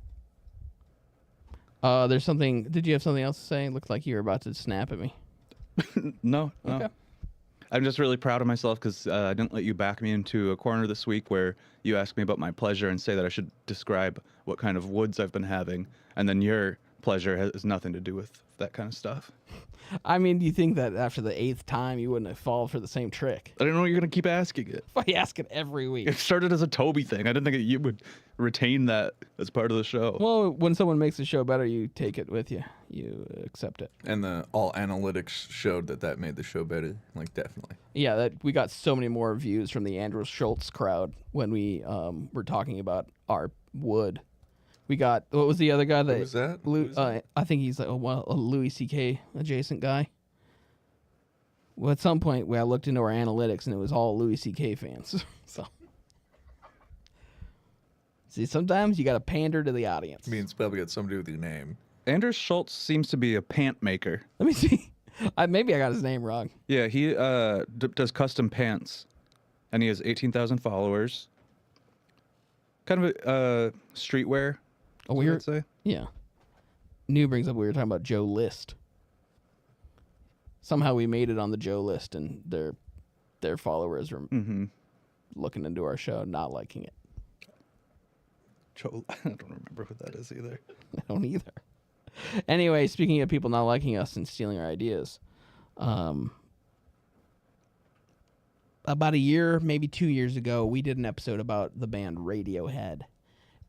There's something. Did you have something else to say? It looked like you were about to snap at me. No. Okay. I'm just really proud of myself because I didn't let you back me into a corner this week where you asked me about my pleasure and say that I should describe what kind of woods I've been having. And then your pleasure has nothing to do with that kind of stuff. I mean, do you think that after the 8th time you wouldn't have fallen for the same trick? I don't know. You're gonna keep asking it. If I ask it every week. It started as a Toby thing. I didn't think you would retain that as part of the show. Well, when someone makes the show better, you take it with you. You accept it. And all analytics showed that made the show better. Like, definitely. Yeah, that we got so many more views from the Andrew Schultz crowd when we were talking about our wood. We got, what was the other guy that? Who was that? I think he's like a Louis C.K. adjacent guy. Well, at some point, I looked into our analytics and it was all Louis C.K. fans. So, see, sometimes you got to pander to the audience. I mean, it's probably got something to do with your name. Anders Schultz seems to be a pant maker. Let me see. Maybe I got his name wrong. Yeah, he does custom pants, and he has 18,000 followers. Kind of a streetwear. Oh, we would say. Yeah. New brings up we were talking about Joe List. Somehow we made it on the Joe List, and their followers are looking into our show, not liking it. Joe, I don't remember who that is either. I don't either. Anyway, speaking of people not liking us and stealing our ideas, about a year, maybe 2 years ago, we did an episode about the band Radiohead.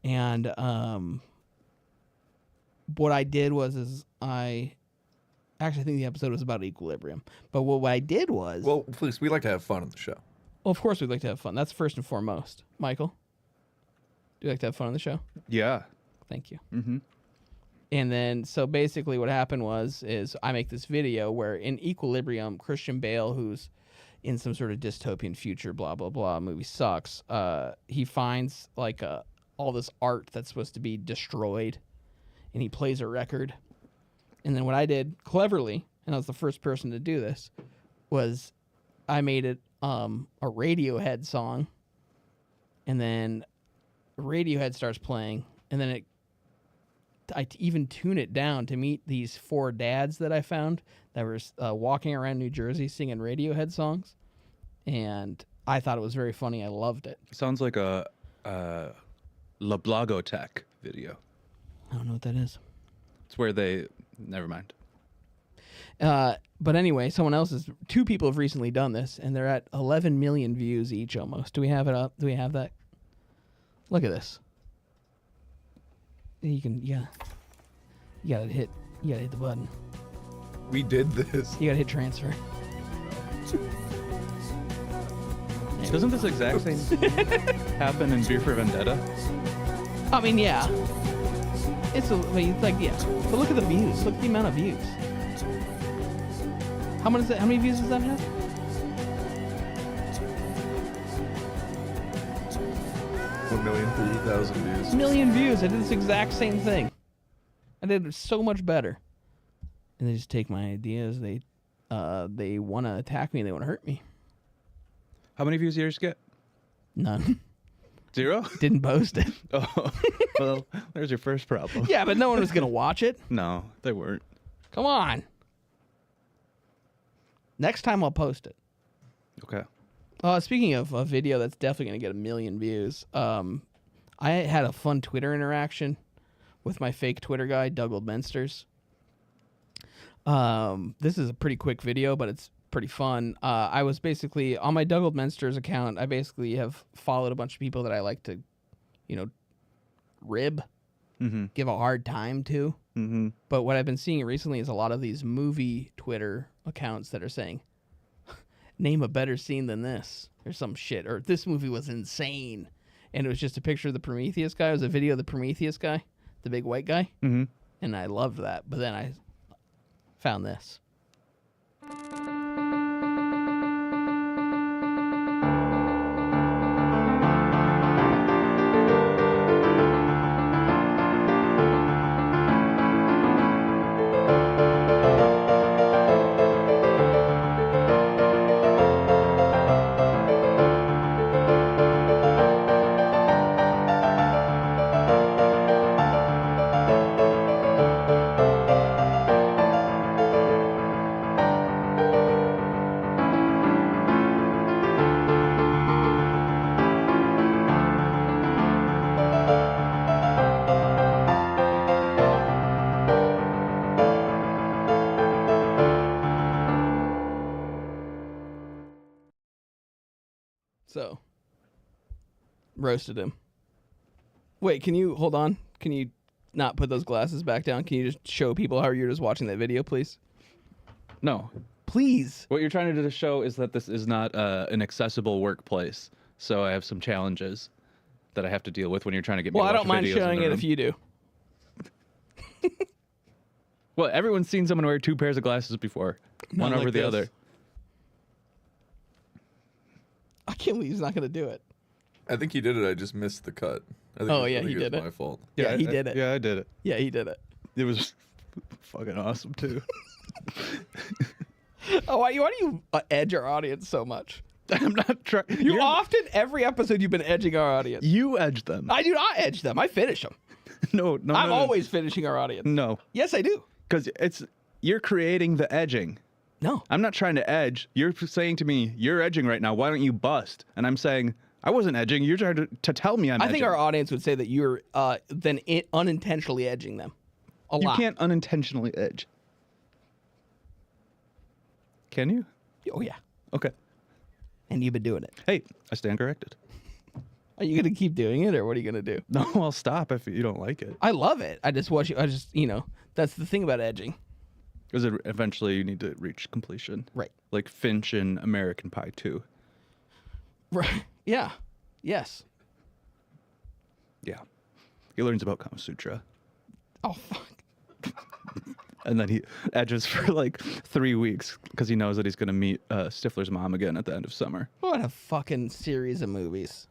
And what I did was I actually think the episode was about Equilibrium. But what I did was... Well, please, we like to have fun on the show. Well, of course we'd like to have fun. That's first and foremost. Michael, do you like to have fun on the show? Yeah. Thank you. Mm-hmm. And then, so basically what happened is I make this video where in Equilibrium, Christian Bale, who's in some sort of dystopian future, blah, blah, blah, movie sucks, he finds like all this art that's supposed to be destroyed, and he plays a record. And then what I did cleverly, and I was the first person to do this, was I made it a Radiohead song, and then Radiohead starts playing, and then I even tune it down to meet these 4 dads that I found that were walking around New Jersey singing Radiohead songs, and I thought it was very funny. I loved it. Sounds like a La Blagotech video. I don't know what that is. It's where they... Never mind. But anyway, 2 people have recently done this, and they're at 11 million views each almost. Do we have it up? Do we have that? Look at this. You gotta hit the button. We did this. You gotta hit transfer. Doesn't this exact same happen in Beer for Vendetta? I mean, yeah. It's but look at the views. Look at the amount of views. How many views does that have? 1,030,000 views. Million views. I did this exact same thing. I did it so much better. And they just take my ideas. They want to attack me. They want to hurt me. How many views do yours get? None. 0? Didn't post it. Oh, well, there's your first problem. Yeah, but no one was gonna watch it. No, they weren't. Come on. Next time I'll post it. Okay. Speaking of a video that's definitely going to get 1 million views, I had a fun Twitter interaction with my fake Twitter guy, Doug Oldmensters. This is a pretty quick video, but it's pretty fun. I was basically, on my Doug Oldmensters account, I basically have followed a bunch of people that I like to, rib, give a hard time to. Mm-hmm. But what I've been seeing recently is a lot of these movie Twitter accounts that are saying, name a better scene than this, or some shit, or this movie was insane. And it was just a picture of the Prometheus guy. It was a video of the Prometheus guy, the big white guy. Mm-hmm. And I loved that. But then I found this. So, roasted him. Wait, can you hold on? Can you not put those glasses back down? Can you just show people how you're just watching that video, please? No. Please. What you're trying to show is that this is not an accessible workplace. So I have some challenges that I have to deal with when you're trying to get me to watch I don't mind videos in showing the it room. if you do. Well, everyone's seen someone wear 2 pairs of glasses before. Not One like over the this. other. I can't believe he's not going to do it. I think he did it. I just missed the cut. I think Oh, I yeah, think he it was did it. my fault. Yeah, he did it. Yeah, I did it. Yeah, he did it. It was fucking awesome, too. Oh, why do you edge our audience so much? I'm not trying. You often, every episode, you've been edging our audience. You edge them. I do not edge them. I finish them. No, I'm always finishing our audience. No. Yes, I do. Because you're creating the edging. No. I'm not trying to edge. You're saying to me, you're edging right now. Why don't you bust? And I'm saying, I wasn't edging. You're trying to tell me I'm edging. I think our audience would say that you're unintentionally edging them. A lot. You can't unintentionally edge. Can you? Oh, yeah. Okay. And you've been doing it. Hey, I stand corrected. Are you going to keep doing it, or what are you going to do? No, I'll stop if you don't like it. I love it. I just watch you. That's the thing about edging. Because eventually you need to reach completion. Right. Like Finch in American Pie 2. Right. Yeah. Yes. Yeah. He learns about Kama Sutra. Oh, fuck. And then he edges for like 3 weeks because he knows that he's going to meet Stifler's mom again at the end of summer. What a fucking series of movies.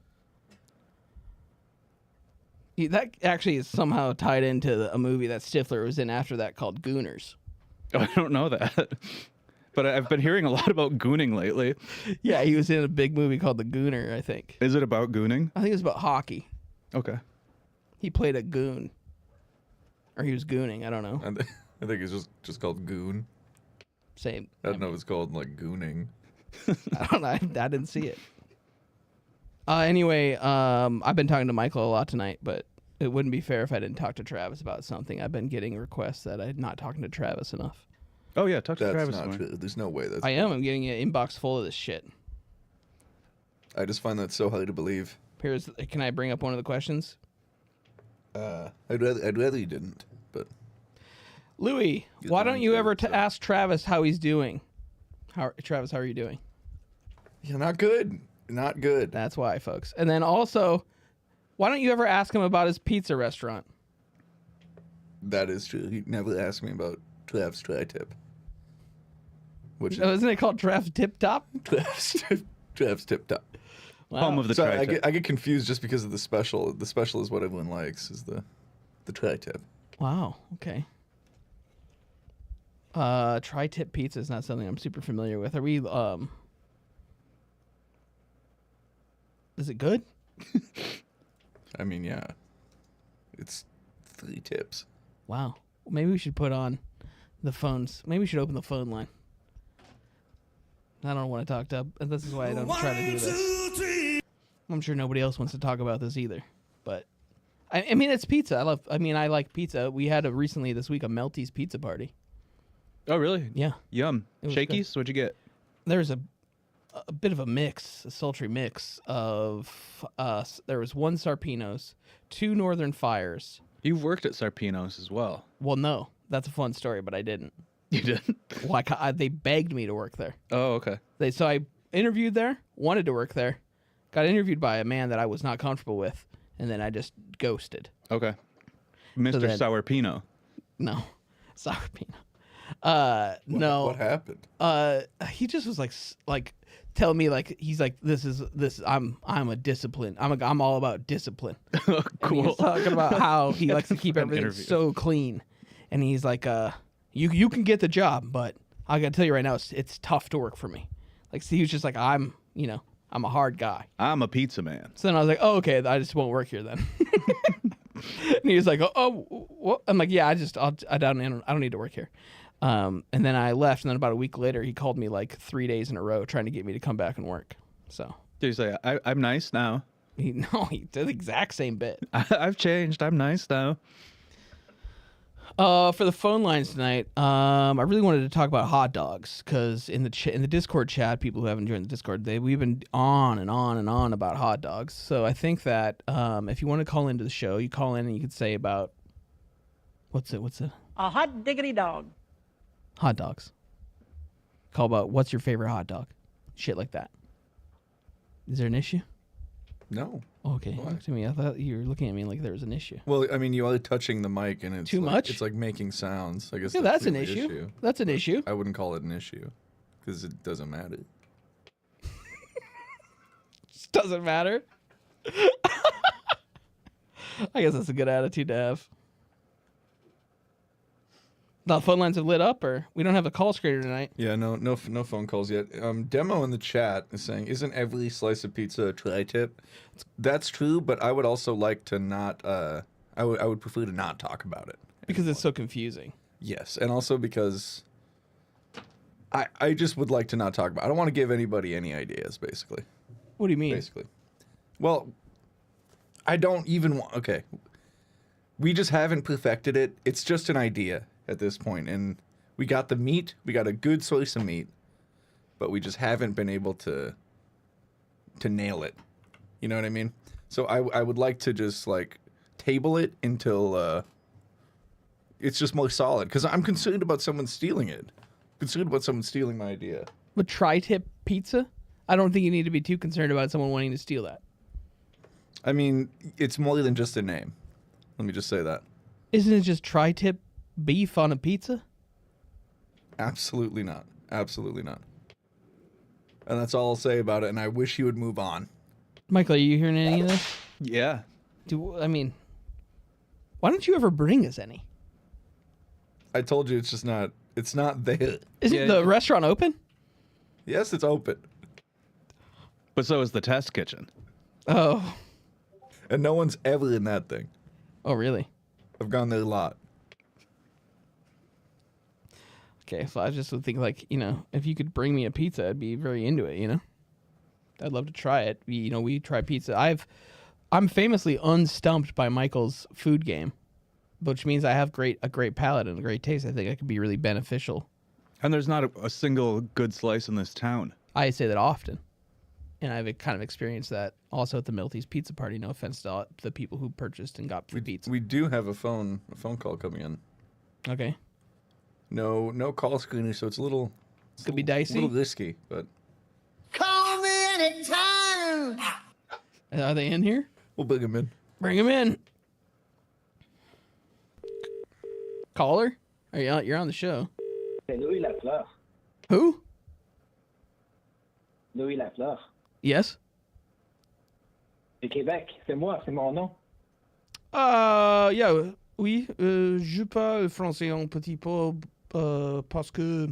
That actually is somehow tied into a movie that Stifler was in after that called Gooners. Oh, I don't know that. But I've been hearing a lot about gooning lately. Yeah, he was in a big movie called The Gooner, I think. Is it about gooning? I think it was about hockey. Okay. He played a goon. Or he was gooning, I don't know. I think it's just called Goon. Same. I don't know if it's called like Gooning. I don't know. I didn't see it. Anyway, I've been talking to Michael a lot tonight, but it wouldn't be fair if I didn't talk to Travis about something. I've been getting requests that I'm not talking to Travis enough. Oh, yeah, talk to That's Travis. not true. There's no way that's I am. I'm getting an inbox full of this shit. I just find that so hard to believe. Here's, can I bring up one of the questions? I'd rather you didn't, but... Louis, why don't you ever ask Travis how he's doing? Travis, how are you doing? Yeah, not good. Not good. That's why, folks. And then also, why don't you ever ask him about his pizza restaurant? That is true. He never asked me about Trav's Tri-Tip. Which Isn't it called Trav's Tip Top? Trav's Tip Top. Wow. Home of the Sorry, Tri-Tip. I get confused just because of the special. The special is what everyone likes, is the Tri-Tip. Wow. Okay. Tri-tip pizza is not something I'm super familiar with. Are we? Is it good? I mean, yeah. It's 3 tips. Wow. Maybe we should put on the phones. Maybe we should open the phone line. I don't want to talk to. This is why I don't try to do this. I'm sure nobody else wants to talk about this either. But I mean, it's pizza. I like pizza. We had recently this week a Melty's pizza party. Oh, really? Yeah. Yum. was Shakies? What'd you get? There's a bit of a mix, a sultry mix of there was 1 Sarpino's, 2 Northern Fires. You've worked at Sarpino's as well. Well, no, that's a fun story, but I didn't. You didn't? Well, they begged me to work there. Oh, okay. So I interviewed there, wanted to work there, got interviewed by a man that I was not comfortable with, and then I just ghosted. Okay. Mr. Sourpino. No, Sourpino. No. What happened? He just was like telling me he's like this is I'm a discipline. I'm all about discipline. Cool. And he was talking about how he likes to keep An everything interview. so clean, and he's like, you can get the job, but I gotta tell you right now, it's tough to work for me. Like, so he was just like, I'm a hard guy. I'm a pizza man. So then I was like, oh, okay, I just won't work here then. And he was like, oh, what? I'm like, yeah, I don't need to work here. And then I left, and then about a week later, he called me like 3 days in a row trying to get me to come back and work. So Did you say, I'm nice now? he did the exact same bit. I've changed. I'm nice now. For the phone lines tonight, I really wanted to talk about hot dogs because in the Discord chat, people who haven't joined the Discord, we've been on and on and on about hot dogs. So I think that if you want to call into the show, you call in and you could say about what's it? A hot diggity dog. Hot dogs. Call about what's your favorite hot dog? Shit like that. Is there an issue? No. Okay. Look to me. I thought you were looking at me like there was an issue. Well, I mean, you are touching the mic, and it's Too like, much? It's like making sounds. I guess. Yeah, that's the an issue. That's an issue. I wouldn't call it an issue because it doesn't matter. Just doesn't matter. I guess that's a good attitude to have. The phone lines have lit up, or we don't have a call screener tonight. Yeah, no phone calls yet. Demo in the chat is saying, "Isn't every slice of pizza a tri-tip?" That's true, but I would also like to not. I would prefer to not talk about it because it's so confusing. Yes, and also because I just would like to not talk about it. I don't want to give anybody any ideas, basically. What do you mean? Basically, well, I don't even want. Okay, we just haven't perfected it. It's just an idea at this point, and we got the meat. We got a good slice of meat, but we just haven't been able to nail it. You know what I mean? So I would like to just like table it until it's just more solid, because I'm concerned about someone stealing it. Concerned about someone stealing my idea. But tri-tip pizza? I don't think you need to be too concerned about someone wanting to steal that. I mean, it's more than just a name. Let me just say that. Isn't it just tri-tip beef on a pizza? Absolutely not. Absolutely not. And that's all I'll say about it, and I wish you would move on. Michael, are you hearing any of this? Yeah. I mean, why don't you ever bring us any? I told you it's not there. Isn't the restaurant open? Yes, it's open. But so is the test kitchen. Oh. And no one's ever in that thing. Oh, really? I've gone there a lot. Okay, so I just would think, like, if you could bring me a pizza, I'd be very into it, I'd love to try it. We try pizza. I'm famously unstumped by Michael's food game, which means I have a great palate and a great taste. I think I could be really beneficial. And there's not a single good slice in this town. I say that often. And I've kind of experienced that also at the Milty's Pizza Party. No offense to all the people who purchased and got free pizza. We do have a phone call coming in. Okay. No call screener, so it's a little... Could be dicey. A little risky, but... Call me anytime. Are they in here? We'll bring them in. Bring them in. Caller? You're on the show. Louis Lafleur. Who? Louis Lafleur. Yes? De Québec. C'est moi, c'est mon nom. Yeah, oui. Je parle français un petit peu parce que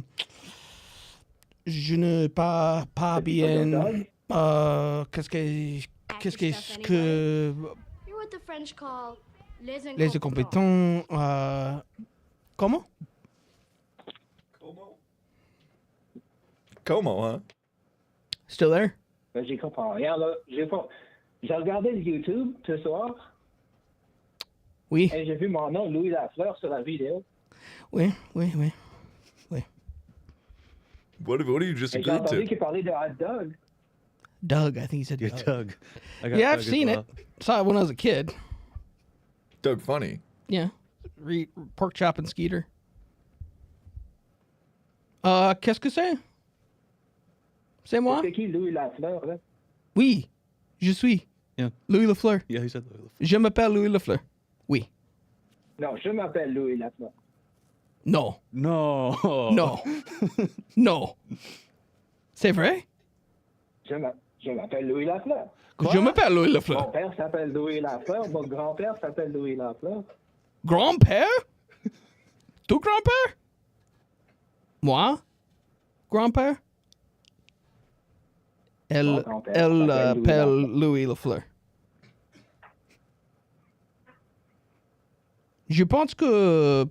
je ne parle pas bien. Qu'est-ce que You're what the French call les incompétents. Comment? Como, huh? Still there? Ben, j'y comprends rien, là. J'ai regardé le YouTube ce soir. Oui. Et j'ai vu mon nom, Louis Lafleur, sur la vidéo. Oui. What have you just Et j'ai agreed entendu to? qu'il parlait de hot dog. Doug, I think he said Yeah, Doug. Doug. Yeah, I've seen it. Saw it when I was a kid. Doug Funny. Yeah. Pork chop and Skeeter. Qu'est-ce que c'est? C'est moi? C'est qui Louis Lafleur, là? Oui, je suis. Yeah. Louis Lafleur. Yeah, he said Louis Lafleur. Je m'appelle Louis Lafleur. Oui. Non, je m'appelle Louis Lafleur. Non. No. Non. Non. C'est vrai? Je m'appelle Louis Lafleur. Je m'appelle Louis Lafleur. Mon père s'appelle Louis Lafleur. Mon grand-père s'appelle Louis Lafleur. Grand-père? Tout grand-père? Moi? Grand-père? Elle appelle Louis Lafleur. Je pense que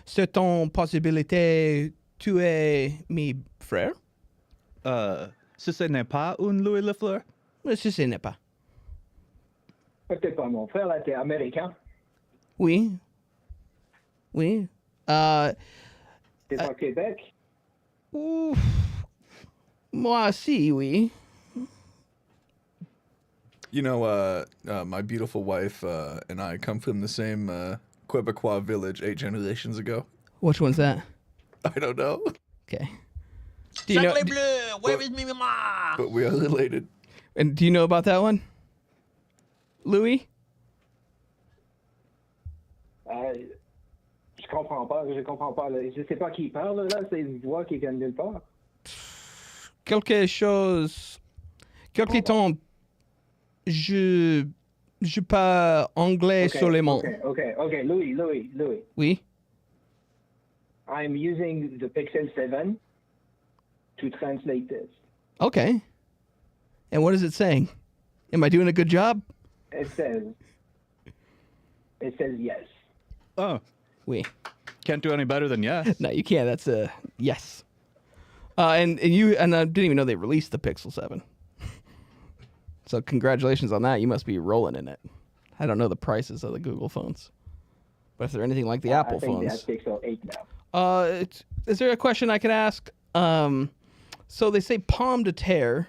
c'est une possibilité tuer mes frères. Ce n'est pas un Louis Lafleur? Ce n'est pas. Peut-être pas mon frère, là, t'es américain. Oui. Oui. T'es au Québec? Ouf. Moi aussi, oui. You know, my beautiful wife and I come from the same Quebecois village 8 generations ago. Which one's that? I don't know. Okay. Do you know? Bleu, where is me mama? But we are related. And do you know about that one, Louis? Je comprends pas. Là. Je sais pas qui parle, là. C'est une voix qui vient de nulle part. Quelque temps, je parle anglais seulement. Okay. Louis. Oui. I'm using the Pixel 7 to translate this. Okay. And what is it saying? Am I doing a good job? It says yes. Oh. Oui. Can't do any better than yes. No, you can't. That's a yes. And I didn't even know they released the Pixel 7. So congratulations on that. You must be rolling in it. I don't know the prices of the Google phones, but if they're anything like the Apple I think phones. they have Pixel 8 now. Is there a question I could ask? So they say pomme de terre,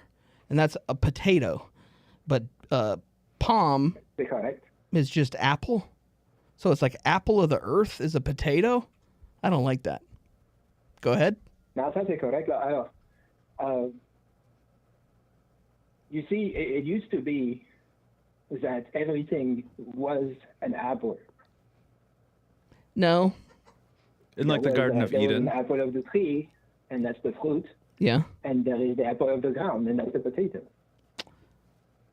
and that's a potato, but pomme is just apple. So it's like apple of the earth is a potato? I don't like that. Go ahead. Non, ça c'est correct. Là. Alors, you see, it used to be that everything was an apple. No. In like the Garden of there Eden. was an apple of the tree, and that's the fruit. Yeah. And there is the apple of the ground, and that's the potato.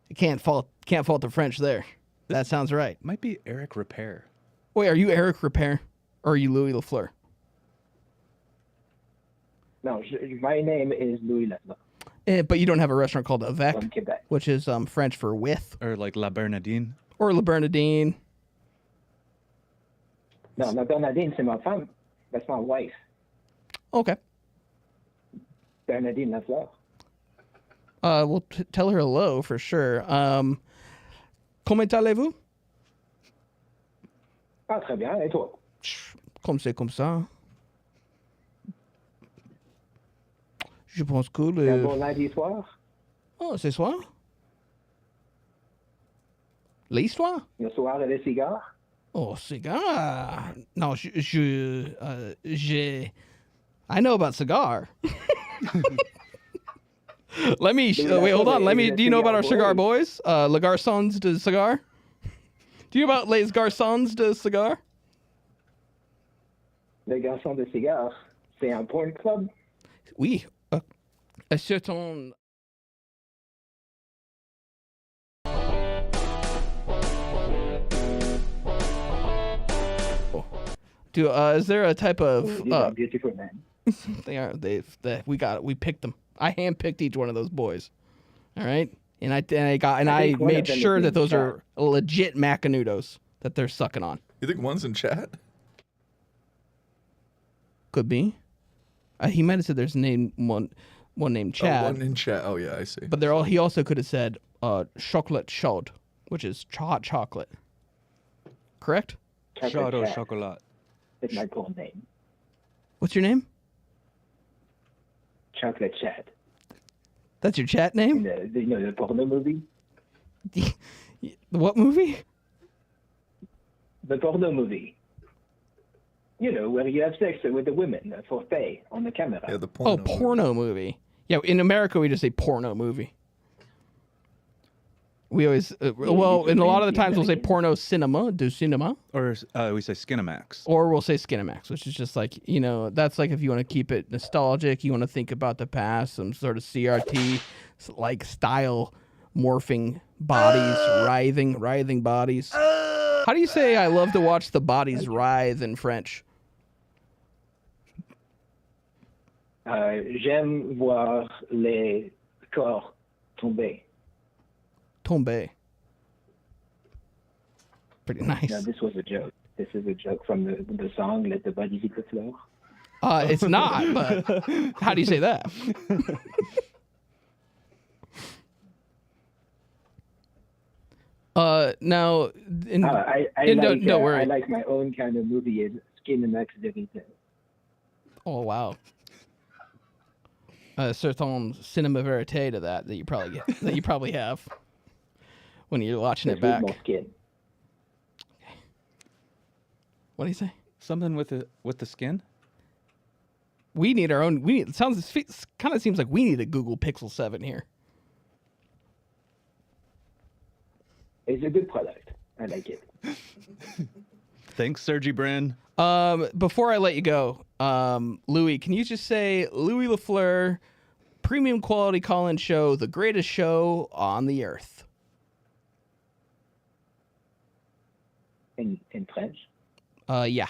You can't fault the French there. That sounds right. Might be Eric Repair. Wait, are you Eric Repair? Or are you Louis Lafleur? No, my name is Louis Lafleur. But you don't have a restaurant called Avec, From Quebec. which is French for with. Or like La Bernardine. Or La Bernardine. No, La Bernardine, c'est ma femme. That's my wife. Okay. Bernardine Lafleur. We'll tell her hello for sure. Comment allez-vous? Ah, très bien. Et toi? Comme c'est comme ça. Je pense que C'est un bon lundi soir? Oh, c'est soir? L'histoire? Le soir et les cigares? Oh, cigar. No, I know about cigar. Let me wait. Hold on. Do you know about our cigar boys? Les Garçons de Cigar. Do you know about Les Garçons de Cigar? Les Garçons de Cigar, c'est un porn club? Oui. C'est un. Is there a type of? These are beautiful men. They are. We picked them. I handpicked each one of those boys. All right, and I made sure that those are legit Macanudos that they're sucking on. You think one's in chat? Could be. He might have said there's one named Chad. Oh, one in chat. Oh yeah, I see. But he also could have said chocolate chaud, which is hot chocolate. Correct? Chaud au chocolat. It's my full name. What's your name? Chocolate Chad. That's your chat name? The porno movie? The what movie? The porno movie. You know, where you have sex with the women for pay on the camera. Yeah, the porno. Oh, porno movie. Yeah, in America we just say porno movie. We always, well, and a lot of the times we'll say porno cinema, du cinema. Or we say Skinamax. Or we'll say Skinamax, which is just like, that's like if you want to keep it nostalgic, you want to think about the past, some sort of CRT like style morphing bodies, writhing bodies. How do you say I love to watch the bodies writhe in French? J'aime voir les corps tomber. Tombe. Pretty nice. No, this was a joke. This is a joke from the song Let the Bodies Hit the Floor. It's not, but how do you say that? Now, don't worry. I like my own kind of movie. It's skin max vérité. Oh wow. Certain cinema verite to that you probably have when you're watching it back. What do you say? Something with the skin? We need our own. It kind of seems like we need a Google Pixel 7 here. It's a good product. I like it. Thanks, Sergi Brin. Before I let you go, Louis, can you just say Louis Lafleur, premium quality call-in show, the greatest show on the earth? In French? Yeah.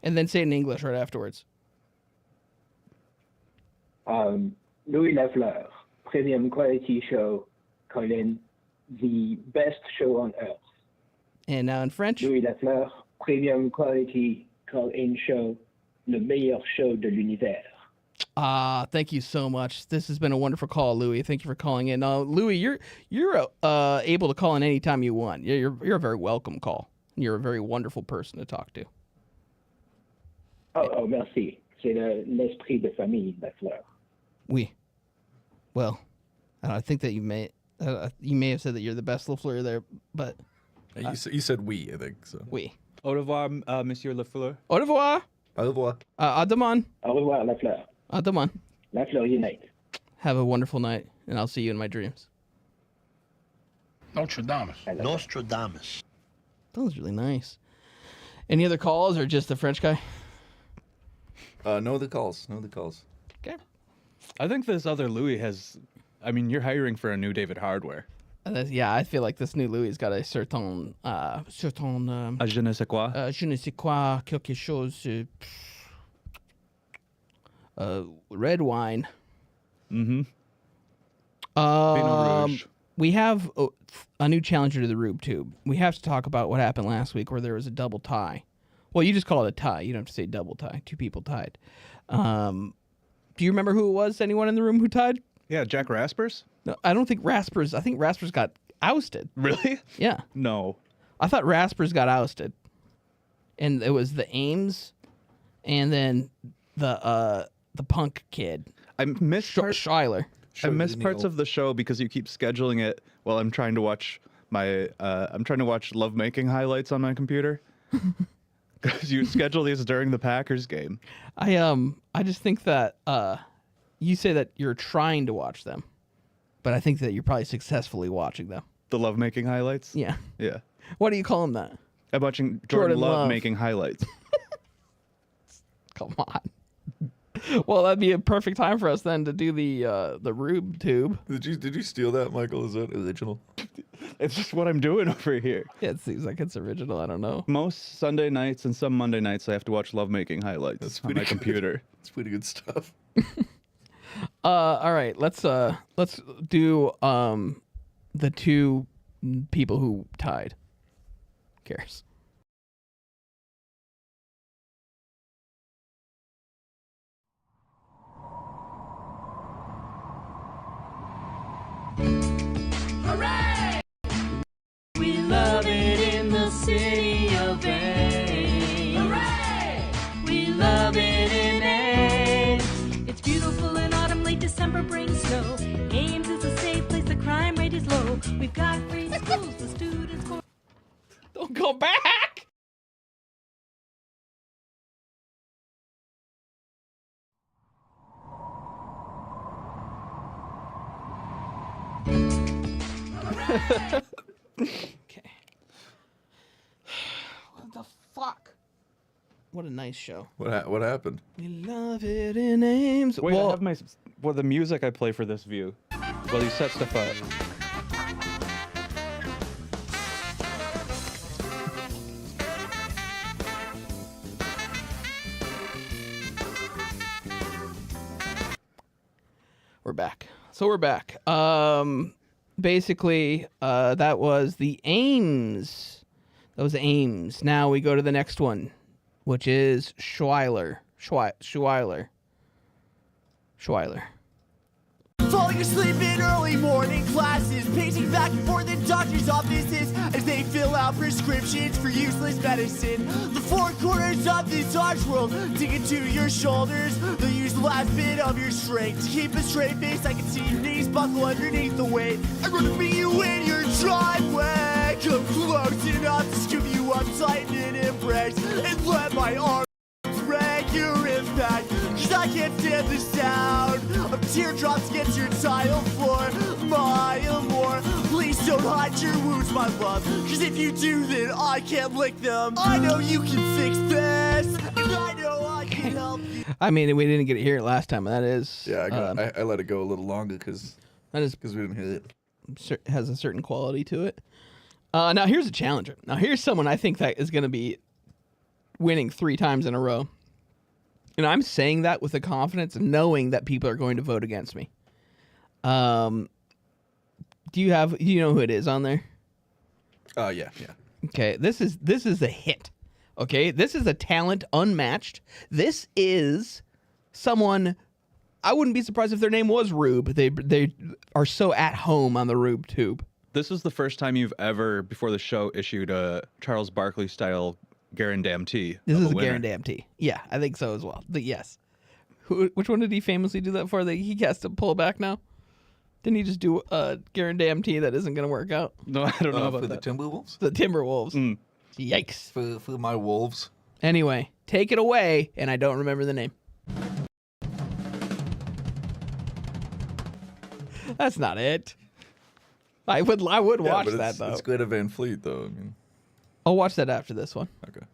And then say it in English right afterwards. Louis Lafleur, premium quality show, call-in, the best show on earth. And now in French? Louis Lafleur, premium quality call-in show, le meilleur show de l'univers. Thank you so much. This has been a wonderful call, Louis. Thank you for calling in. Louis, you're able to call in anytime you want. You're a very welcome call. You're a very wonderful person to talk to. Oh, merci. C'est l'esprit de famille, Lafleur. Oui. Well, I think that you may have said that you're the best Lafleur there, but you said we, I think so. Oui. Au revoir, Monsieur Lafleur. Au revoir. Au revoir. À demain. Au revoir, Lafleur. À demain. Lafleur unite. Have a wonderful night, and I'll see you in my dreams. Nostradamus. Nostradamus. That was really nice. Any other calls or just the French guy? No other calls. Okay. I think this other Louis has. I mean, you're hiring for a new David Hardware. Yeah, I feel like this new Louis got a certain je ne sais quoi. Je ne sais quoi, quelque chose. Red wine. Mm-hmm. Pinot Rouge. We have a new challenger to the Rube Tube. We have to talk about what happened last week where there was a double tie. Well, you just call it a tie. You don't have to say double tie. Two people tied. Do you remember who it was? Anyone in the room who tied? Yeah, Jack Raspers? No, I don't think Raspers. I think Raspers got ousted. Really? Yeah. No. I thought Raspers got ousted. And it was the Ames and then the punk kid. I missed Schuyler. I missed parts of the show because you keep scheduling it while I'm trying to watch lovemaking highlights on my computer. Because you schedule these during the Packers game. I just think that you say that you're trying to watch them, but I think that you're probably successfully watching them. The lovemaking highlights? Yeah. Yeah. What do you call them that? I'm watching Jordan Love making highlights. Come on. Well, that'd be a perfect time for us then to do the Rube Tube. Did you steal that, Michael? Is that original? It's just what I'm doing over here. Yeah, it seems like it's original. I don't know. Most Sunday nights and some Monday nights, I have to watch lovemaking highlights on my computer. It's pretty good stuff. All right, let's do the two people who tied. Who cares? Hooray! We love it in the city of A. Hooray! We love it in A. It's beautiful in autumn, late December brings snow. Ames is a safe place, the crime rate is low. We've got free schools, the students for... Don't go back! Okay. What the fuck? What a nice show. What happened? We love it in Ames. Wait, I have the music I play for this view. Well, you set stuff up. We're back. So we're back. Basically, that was the Ames. That was Ames. Now we go to the next one, which is Schuyler. Schuyler. For Sleeping early morning classes, pacing back and forth in doctor's offices as they fill out prescriptions for useless medicine. The four corners of this harsh world dig into your shoulders. They'll use the last bit of your strength to keep a straight face. I can see your knees buckle underneath the weight. I'm gonna meet you in your driveway. Come close enough to scoop you up tight and embrace, and let my arms break your impact. Cause I can't stand the sound of teardrops against your tile floor. My amor, please don't hide your wounds, my love. Cause if you do, then I can't lick them. I know you can fix this, and I know I can help you. I mean, we didn't get to hear it last time, but that is. Yeah, I let it go a little longer because we didn't hear it. Has a certain quality to it. Now here's a challenger. Now here's someone I think that is going to be winning 3 times in a row. And I'm saying that with the confidence, knowing that people are going to vote against me. Do you know who it is on there? Yeah. Okay, this is a hit. Okay, this is a talent unmatched. This is someone I wouldn't be surprised if their name was Rube. They are so at home on the Rube tube. This is the first time you've ever, before the show, issued a Charles Barkley style guarantee. This is a guarantee. Yeah, I think so as well. But yes. Which one did he famously do that for? That he has to pull back now? Didn't he just do a guarantee that isn't going to work out? No, I don't know about for that. the Timberwolves? The Timberwolves. Yikes. For my Wolves. Anyway, take it away, and I don't remember the name. That's not it. I would watch that though. It's Greta Van Fleet though. I mean, I'll watch that after this one. Okay.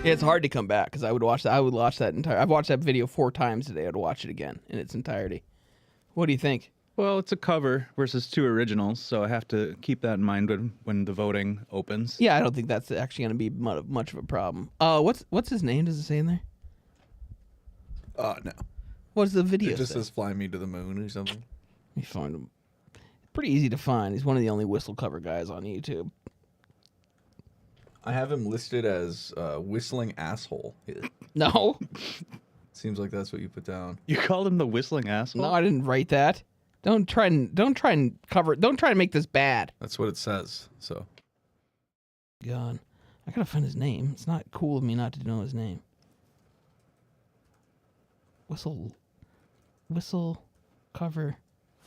It's hard to come back because I would watch that. I've watched that video 4 times today. I'd watch it again in its entirety. What do you think? Well, it's a cover versus 2 originals, so I have to keep that in mind when the voting opens. Yeah, I don't think that's actually going to be much of a problem. What's his name? Does it say in there? No. What's the video? It just says "Fly Me to the Moon" or something. Let me find him. Pretty easy to find. He's one of the only whistle cover guys on YouTube. I have him listed as whistling asshole. No. Seems like that's what you put down. You called him the whistling asshole? No, I didn't write that. Don't try and cover it. Don't try to make this bad. That's what it says. So. God, I gotta find his name. It's not cool of me not to know his name. Whistle, cover,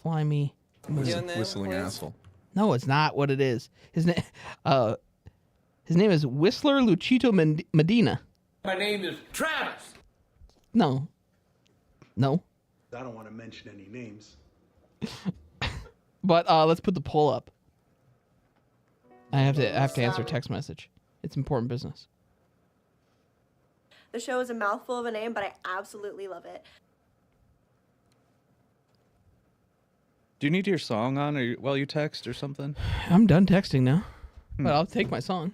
fly me. Whistling asshole. No, it's not what it is. His name is Whistler Luchito Medina. My name is Travis. No. I don't want to mention any names. But let's put the poll up. I have to answer a text message. It's important business. The show is a mouthful of a name, but I absolutely love it. Do you need your song on while you text or something? I'm done texting now. But I'll take my song,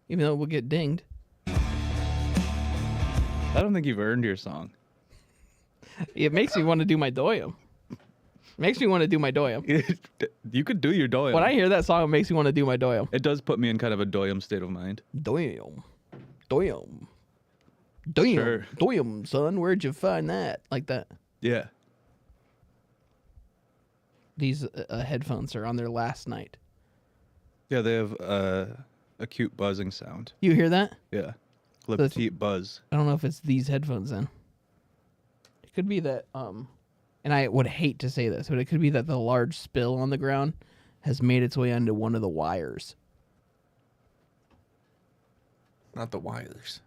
even though it will get dinged. I don't think you've earned your song. It makes me want to do my doyum. You could do your doyum. When I hear that song, it makes me want to do my doyum. It does put me in kind of a doyum state of mind. Doyum. Sure. Doyum, son. Where'd you find that? Like that. Yeah. These headphones are on their last night. Yeah, they have a cute buzzing sound. You hear that? Yeah. Petite buzz. I don't know if it's these headphones then. It could be that, and I would hate to say this, but it could be that the large spill on the ground has made its way onto one of the wires. Not the wires.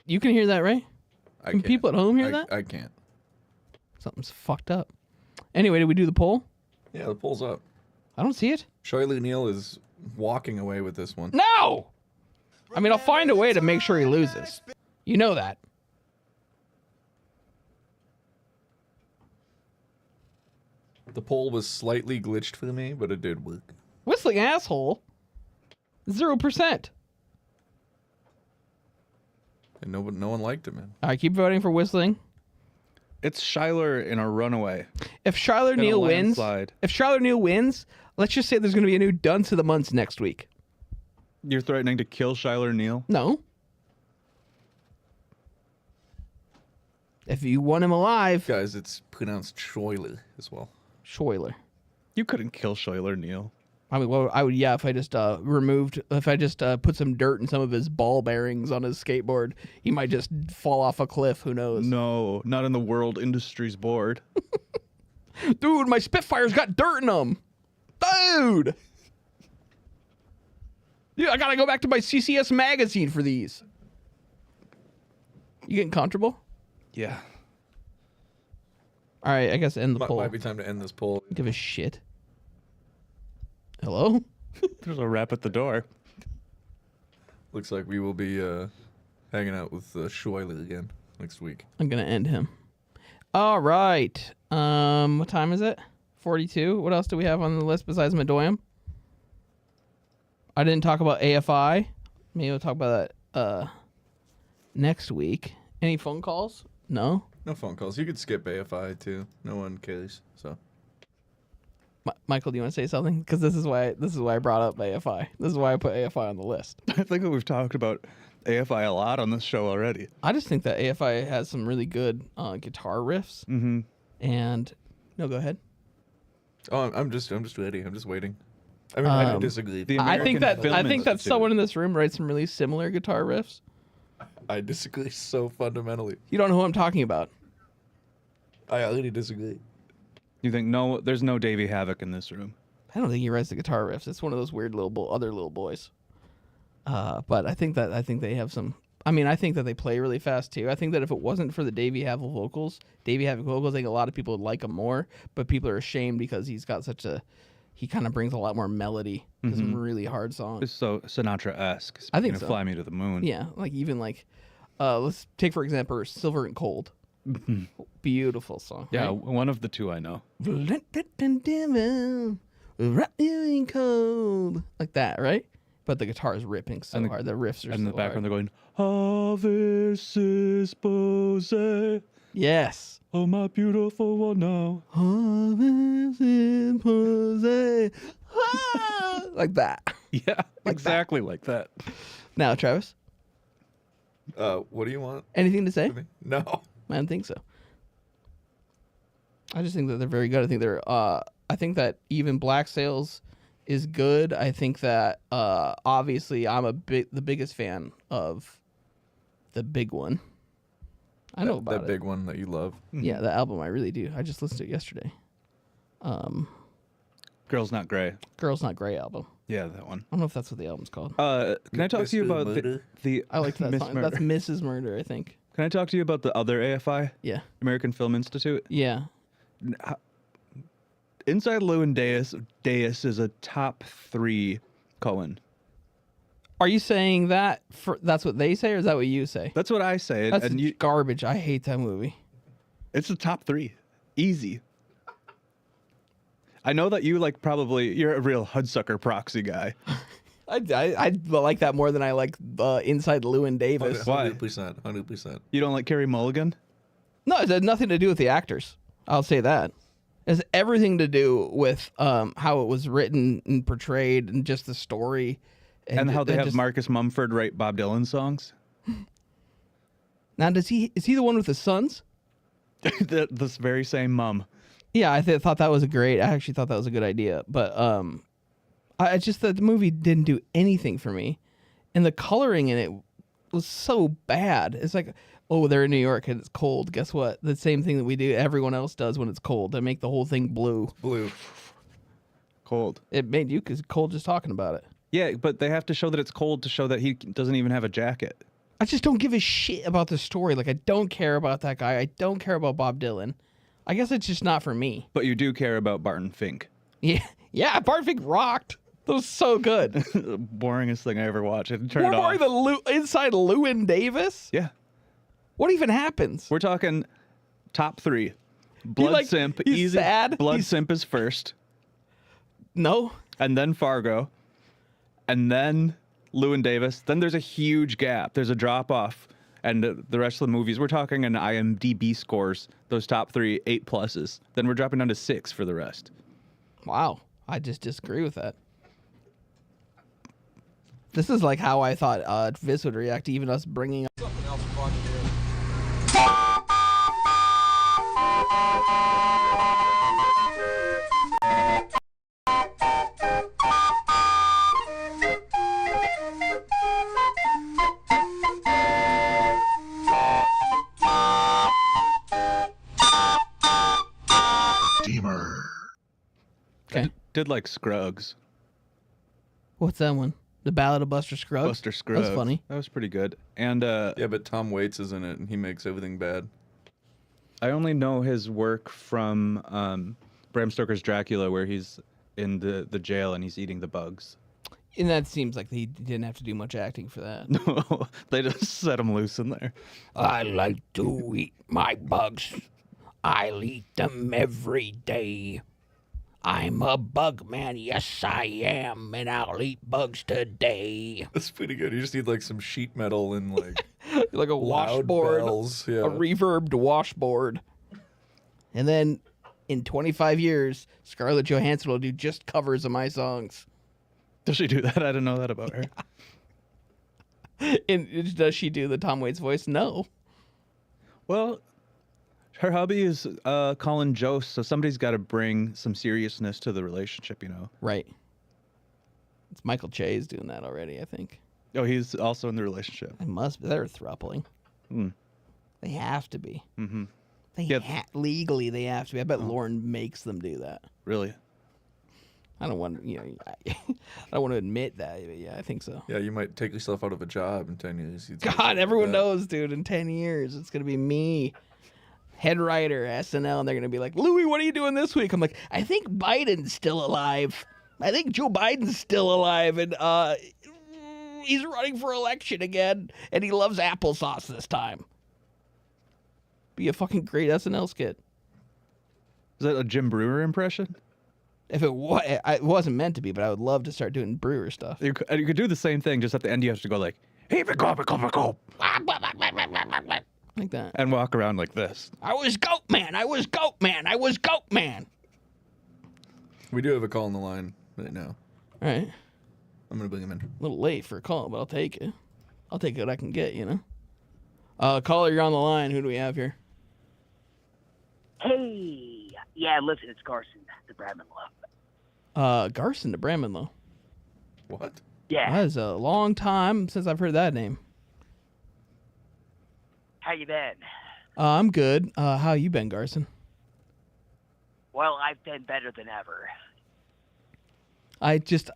You can hear that, right? I Can can't. people at home hear that? I can't. Something's fucked up. Anyway, did we do the poll? Yeah, the poll's up. I don't see it. Charlie Neal is walking away with this one. No! I mean, I'll find a way to make sure he loses. You know that. The poll was slightly glitched for me, but it did work. Whistling asshole. 0%. And no one liked it, man. I keep voting for whistling. It's Shyler in a runaway. If Charlotte In a Neal wins, landslide. let's just say there's going to be a new Dunce of the Month next week. You're threatening to kill Shyler Neal? No. If you want him alive, Guys, it's pronounced Schuyler as well. Schuyler. You couldn't kill Shyler Neal. I mean, well, I would, yeah, if I just put some dirt in some of his ball bearings on his skateboard, he might just fall off a cliff. Who knows? No, not in the World Industries Board. Dude, my Spitfire's got dirt in them. Dude! Dude, I gotta go back to my CCS magazine for these. You getting comfortable? Yeah. All right, I guess end the poll. Might be time to end this poll. Give a shit. Hello? There's a rap at the door. Looks like we will be hanging out with Schuyler again next week. I'm gonna end him. All right. What time is it? 42. What else do we have on the list besides Medoyam? I didn't talk about AFI. Maybe we'll talk about that next week. Any phone calls? No. No phone calls. You could skip AFI too. No one cares. So. Michael, do you want to say something? Because this is why I brought up AFI. This is why I put AFI on the list. I think that we've talked about AFI a lot on this show already. I just think that AFI has some really good guitar riffs. Mm-hmm. And no, go ahead. Oh, I'm just ready. I'm just waiting. I mean, I don't disagree. I think that someone in this room writes some really similar guitar riffs. I disagree so fundamentally. You don't know who I'm talking about. I already disagree. You think there's no Davey Havoc in this room? I don't think he writes the guitar riffs. It's one of those weird other little boys. But I think they have some. I mean, I think that they play really fast too. I think that if it wasn't for the Davey Havoc vocals, I think a lot of people would like him more. But people are ashamed because he's got he kind of brings a lot more melody to some really hard songs. It's so Sinatra-esque. I think so. Fly Me to the Moon. Yeah, let's take for example Silver and Cold. Beautiful song. Yeah, right? one of the two I know. Cold. Like that, right? But the guitar is ripping so hard. The riffs are in the so background hard. they're going, Ave Pose. Yes. Oh, my beautiful one now. Like that. Yeah, exactly like that. Now, Travis? What do you want? Anything to say? No. I don't think so. I just think that they're very good. I think that even Black Sails is good. I think that obviously I'm the biggest fan of the big one. I know about that big one that you love. Yeah, the album I really do. I just listened to it yesterday. Girls Not Grey. Girls Not Grey album. Yeah, that one. I don't know if that's what the album's called. Can I talk to you about the I like that song. Murder. That's Mrs. Murder, I think. Can I talk to you about the other AFI? Yeah. American Film Institute? Yeah. Inside Llewyn Davis is a top 3 Cohen. Are you saying that that's what they say, or is that what you say? That's what I say. That's garbage. I hate that movie. It's the top 3. Easy. I know that you you're a real Hudsucker proxy guy. I like that more than I like Inside Llewyn Davis. Why? 100%. You don't like Carey Mulligan? No, it had nothing to do with the actors. I'll say that. It has everything to do with how it was written and portrayed and just the story. And how they have Marcus Mumford write Bob Dylan songs? Now, is he the one with the sons? This very same mum. Yeah, I thought that was I actually thought that was a good idea. But I just thought the movie didn't do anything for me. And the coloring in it was so bad. It's like, oh, they're in New York and it's cold. Guess what? The same thing that everyone else does when it's cold. They make the whole thing blue. Blue. Cold. It made you cold just talking about it. Yeah, but they have to show that it's cold to show that he doesn't even have a jacket. I just don't give a shit about the story. Like, I don't care about that guy. I don't care about Bob Dylan. I guess it's just not for me. But you do care about Barton Fink. Yeah, Barton Fink rocked. That was so good. Boringest thing I ever watched. I turned More it off. boring than inside Llewyn Davis? Yeah. What even happens? We're talking top 3. Blood Simp. He's Easy. sad? Blood Simp is first. No. And then Fargo. And then Llewyn Davis. Then there's a huge gap. There's a drop off. And the rest of the movies, we're talking in IMDb scores, those top 3, 8+. Then we're dropping down to 6 for the rest. Wow. I just disagree with that. This is like how I thought Viz would react to even us bringing up. Okay. Did like Scruggs. What's that one? The Ballad of Buster Scruggs? Buster Scruggs. That's funny. That was pretty good. And yeah, but Tom Waits is in it, and he makes everything bad. I only know his work from Bram Stoker's Dracula, where he's in the jail and he's eating the bugs. And that seems like he didn't have to do much acting for that. No, they just set him loose in there. I like to eat my bugs. I'll eat them every day. I'm a bug man, yes I am, and I'll eat bugs today. That's pretty good. You just need like some sheet metal and like like a loud washboard, bells. Yeah. a reverbed washboard. And then in 25 years, Scarlett Johansson will do just covers of my songs. Does she do that? I didn't know that about her. And does she do the Tom Waits voice? No. Well, her hubby is Colin Jost, so somebody's got to bring some seriousness to the relationship, you know? Right. It's Michael Che's doing that already, I think. Oh, he's also in the relationship. It must be. They're throupling. Mm. They have to be. Mm-hmm. Legally, they have to be. I bet Lauren makes them do that. Really? I don't want to, I don't want to admit that, but yeah, I think so. Yeah, you might take yourself out of a job in 10 years. God, everyone knows, dude. In 10 years, it's gonna be me, head writer, SNL, and they're gonna be like, Louis, what are you doing this week? I'm like, I think Biden's still alive. I think Joe Biden's still alive, and he's running for election again, and he loves applesauce this time. Be a fucking great SNL skit. Is that a Jim Brewer impression? If it wasn't meant to be, but I would love to start doing Brewer stuff. You could do the same thing, just at the end you have to go like, hey, like that. And walk around like this. I was Goat Man. I was Goat Man. I was Goat Man. We do have a call on the line right now. All right. I'm going to bring him in. A little late for a call, but I'll take it. I'll take what I can get, you know? Caller, you're on the line. Who do we have here? Hey. Yeah, listen, it's Carson, the Bradman-Low. Garson to Bradman-Low. What? Yeah. That is a long time since I've heard that name. How you been? I'm good. How you been, Garson? Well, I've been better than ever. I just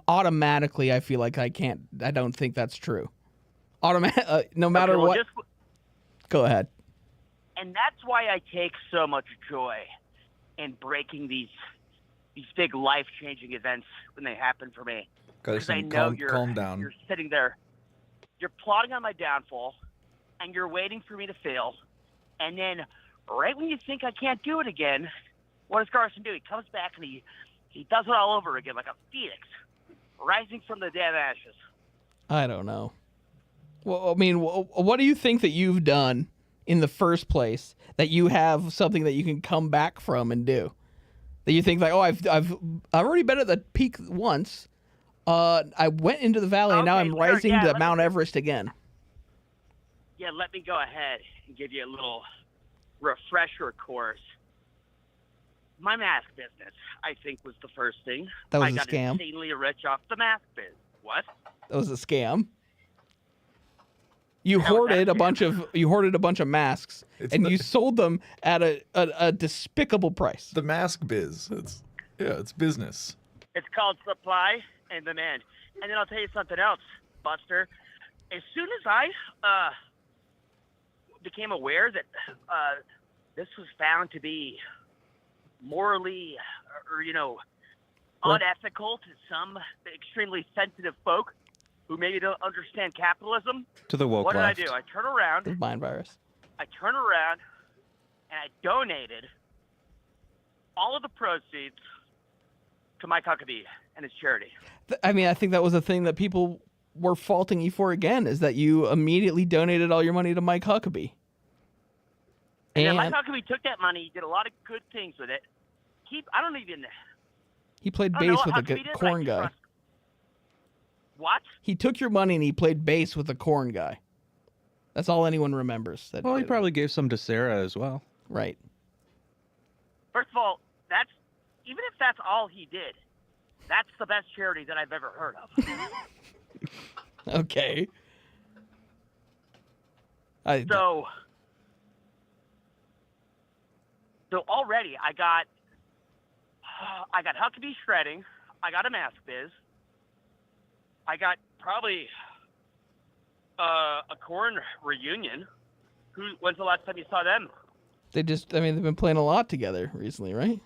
automatically I feel like I don't think that's true. No matter okay, well, what. Go ahead. And that's why I take so much joy in breaking these big life-changing events when they happen for me. Because I know calm down. You're sitting there, you're plotting on my downfall, and you're waiting for me to fail. And then, right when you think I can't do it again, what does Carson do? He comes back and he does it all over again, like a phoenix, rising from the dead ashes. I don't know. Well, I mean, what do you think that you've done in the first place that you have something that you can come back from and do? That you think like, oh, I've already been at the peak once. I went into the valley and now I'm rising to Mount Everest again. Yeah, let me go ahead and give you a little refresher course. My mask business, I think, was the first thing. That was I a got scam. insanely rich off the mask biz. What? That was a scam. You hoarded a bunch of masks and you sold them at a despicable price. The mask biz. It's business. It's called supply and demand. And then I'll tell you something else, Buster. as soon as I became aware that this was found to be morally or unethical to some extremely sensitive folk who maybe don't understand capitalism. To the woke what left. did I do? I turn around. The mind virus. I turn around and I donated all of the proceeds to Mike Huckabee and his charity. I mean, I think that was a thing that people were faulting you for again, is that you immediately donated all your money to Mike Huckabee. And then Mike Huckabee took that money, did a lot of good things with it. He played I don't know bass what with a Huckabee did, but corn I guy. trust- What? He took your money and he played bass with a corn guy. That's all anyone remembers. That Well, he probably gave some to Sarah as well. Right. First of all, even if that's all he did, that's the best charity that I've ever heard of. Okay. So already I got Huckabee shredding. I got a mask biz. I got probably a corn reunion. When's the last time you saw them? they've been playing a lot together recently, right?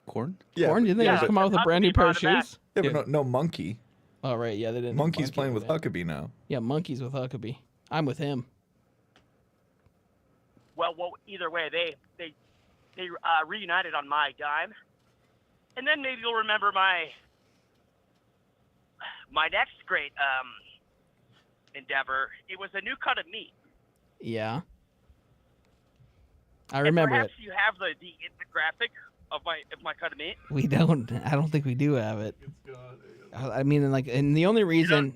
Corn? Yeah, Corn? Didn't they just come out with a brand new pair of shoes? Yeah, but no Monkey. Oh, right. Yeah, they didn't. Monkey's playing with Huckabee now. Yeah, Monkey's with Huckabee. I'm with him. Well, either way, they reunited on my dime, and then maybe you'll remember my next great endeavor. It was a new cut of meat. Yeah. I remember perhaps it. you have the infographic of my cut of meat. We don't. I don't think we do have it. I mean, and the only reason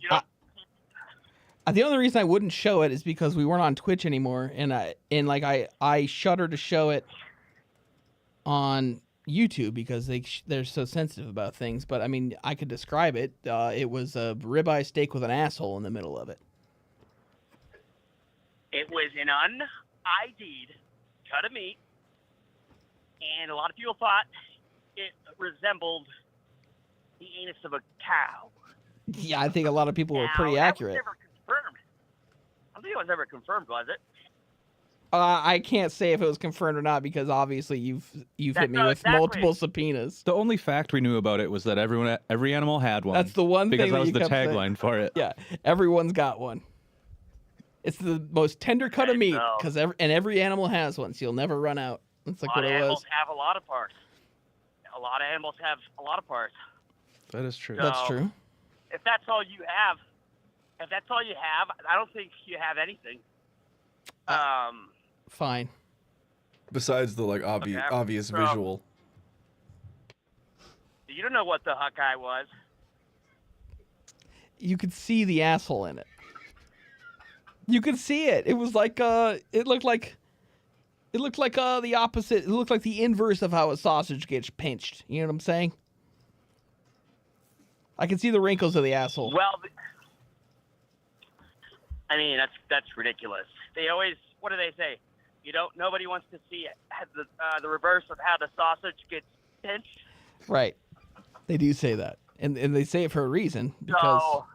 the only reason I wouldn't show it is because we weren't on Twitch anymore, and I shudder to show it on YouTube because they're so sensitive about things. But I mean, I could describe it. It was a ribeye steak with an asshole in the middle of it. It was an un-ID'd cut of meat, and a lot of people thought it resembled the anus of a cow. Yeah, I think a lot of people were pretty That accurate. was never confirmed. I don't think it was ever confirmed, was it? I can't say if it was confirmed or not because obviously you've hit me with exactly. multiple subpoenas. The only fact we knew about it was that every animal had one. That's the one because thing that was you the kept saying. tagline for it. Yeah, everyone's got one. It's the most tender cut of meat because every animal has one, so you'll never run out. That's like what A lot of it animals was. have a lot of parts. A lot of animals have a lot of parts. That is true. That's true. If that's all you have, I don't think you have anything. Fine. Besides the obvious so- visual. You don't know what the Hawkeye was. You could see the asshole in it. You could see it. It was like it looked like the opposite. It looked like the inverse of how a sausage gets pinched. You know what I'm saying? I can see the wrinkles of the asshole. Well, I mean that's ridiculous. They always, what do they say? Nobody wants to see the reverse of how the sausage gets pinched. Right. They do say that, and they say it for a reason because. So,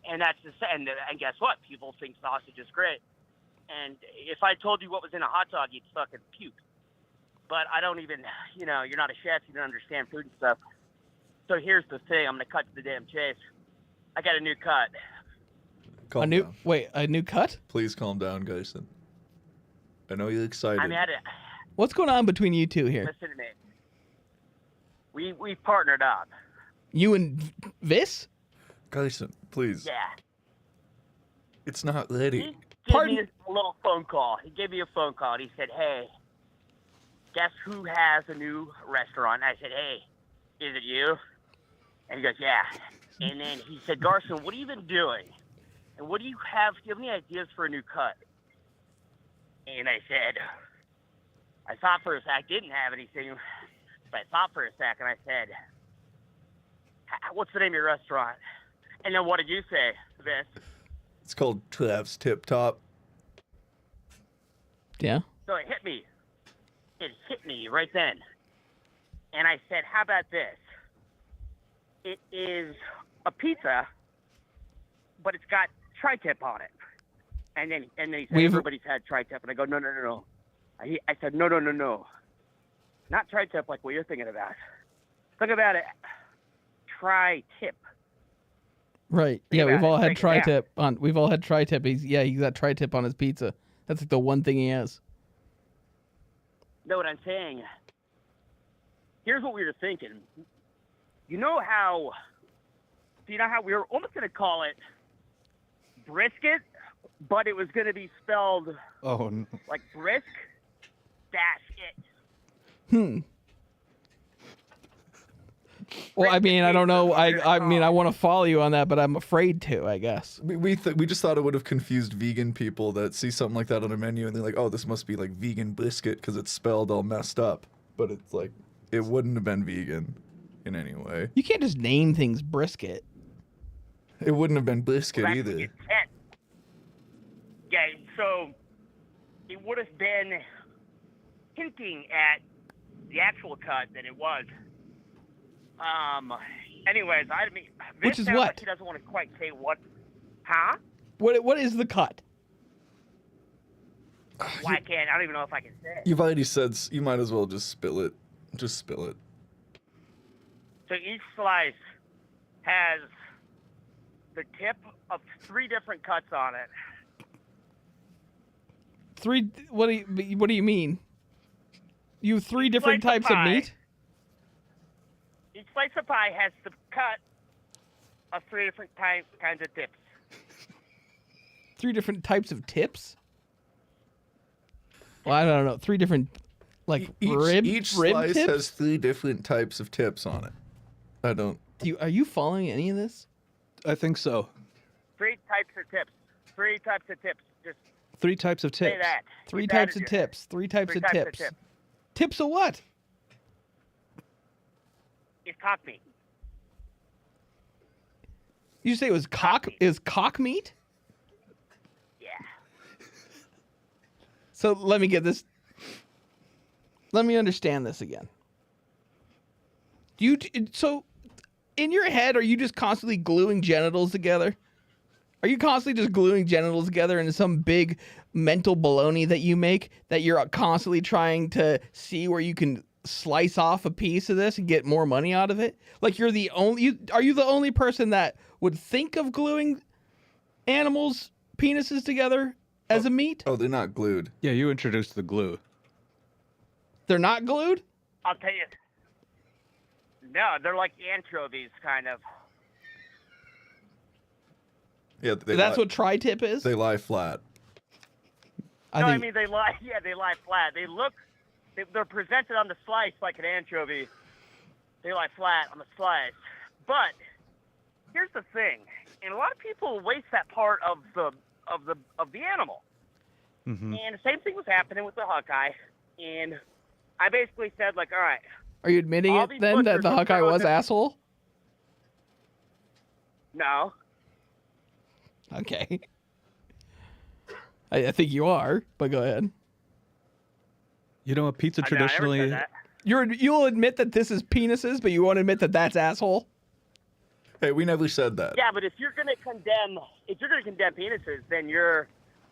and that's and guess what? People think sausage is great. And if I told you what was in a hot dog, you'd fucking puke. But I don't even, you're not a chef, you don't understand food and stuff. So here's the thing, I'm gonna cut to the damn chase. I got a new cut. Calm down. A new cut? Please calm down, Geisen. I know you're excited. I'm at it. What's going on between you two here? Listen to me. We partnered up. You and Vis? Geisen, please. Yeah. It's not ready. He gave me a little phone call. He gave me a phone call and he said, "Hey, guess who has a new restaurant?" I said, "Hey, is it you?" And he goes, "Yeah." And then he said, "Garson, what have you been doing? And what do you have? Do you have any ideas for a new cut?" And I said, I thought for a sec, I didn't have anything, but I thought for a second. I said, "What's the name of your restaurant?" And then what did you say, Vince? It's called Trav's Tip Top. Yeah. So it hit me. It hit me right then. And I said, how about this? It is a pizza, but it's got tri-tip on it. And then he said, We've- everybody's had tri-tip. And I go, no. I said, no. Not tri-tip like what you're thinking about. Think about it. Tri-tip. Right. Think Yeah, we've about all it. had Break it down. tri-tip on. We've all had tri-tip. He's got tri-tip on his pizza. That's like the one thing he has. Know what I'm saying? Here's what we were thinking. You know how we were almost going to call it brisket, but it was going to be spelled Oh, no. like brisk -it. Well, I mean, I don't know. I mean, I want to follow you on that, but I'm afraid to, I guess. We just thought it would have confused vegan people that see something like that on a menu and they're like, oh, this must be like vegan brisket because it's spelled all messed up. But it's like, it wouldn't have been vegan in any way. You can't just name things brisket. It wouldn't have been brisket either. Yeah, so it would have been hinting at the actual cut that it was. Anyways, I mean, Which is sounds what? Like he doesn't want to quite say what. Huh? What is the cut? Why can't I don't even know if I can say it. You've already said, you might as well just spill it. Just spill it. So each slice has the tip of 3 different cuts on it. 3? What do you mean? You have 3 different slice of types of pie. meat? Each slice of pie has the cut of 3 different kinds of tips. 3 different types of tips? Well, I don't know. 3 different, like rib slice tips? has 3 different types of tips on it. I don't. Are you following any of this? I think so. 3 types of tips. 3 types of tips. Just 3 types of say tips. that. 3 Keep types that in of your head. tips. 3 types 3 of types tips. of tips. Tips of what? It's cock meat. You say it was cock? Is cock meat? Yeah. So let me get this. Let me understand this again. So in your head, are you just constantly gluing genitals together? Are you constantly just gluing genitals together into some big mental baloney that you make that you're constantly trying to see where you can slice off a piece of this and get more money out of it? Like are you the only person that would think of gluing animals' penises together as a meat? Oh, they're not glued. Yeah, you introduced the glue. They're not glued? I'll tell you. No, they're like anchovies, kind of. Yeah, That's what tri-tip is? They lie flat. I mean they lie. Yeah, they lie flat. They're presented on the slice like an anchovy. They lie flat on the slice. But here's the thing, and a lot of people waste that part of the animal. Mm-hmm. And the same thing was happening with the Hawkeye, and I basically said like, all right. Are you admitting all it these then that butchers the will Hawkeye throw was this- asshole? No. Okay. I think you are, but go ahead. You know, a pizza I never said traditionally. that. You'll admit that this is penises, but you won't admit that that's asshole? Hey, we never said that. Yeah, but if you're gonna condemn penises, then you're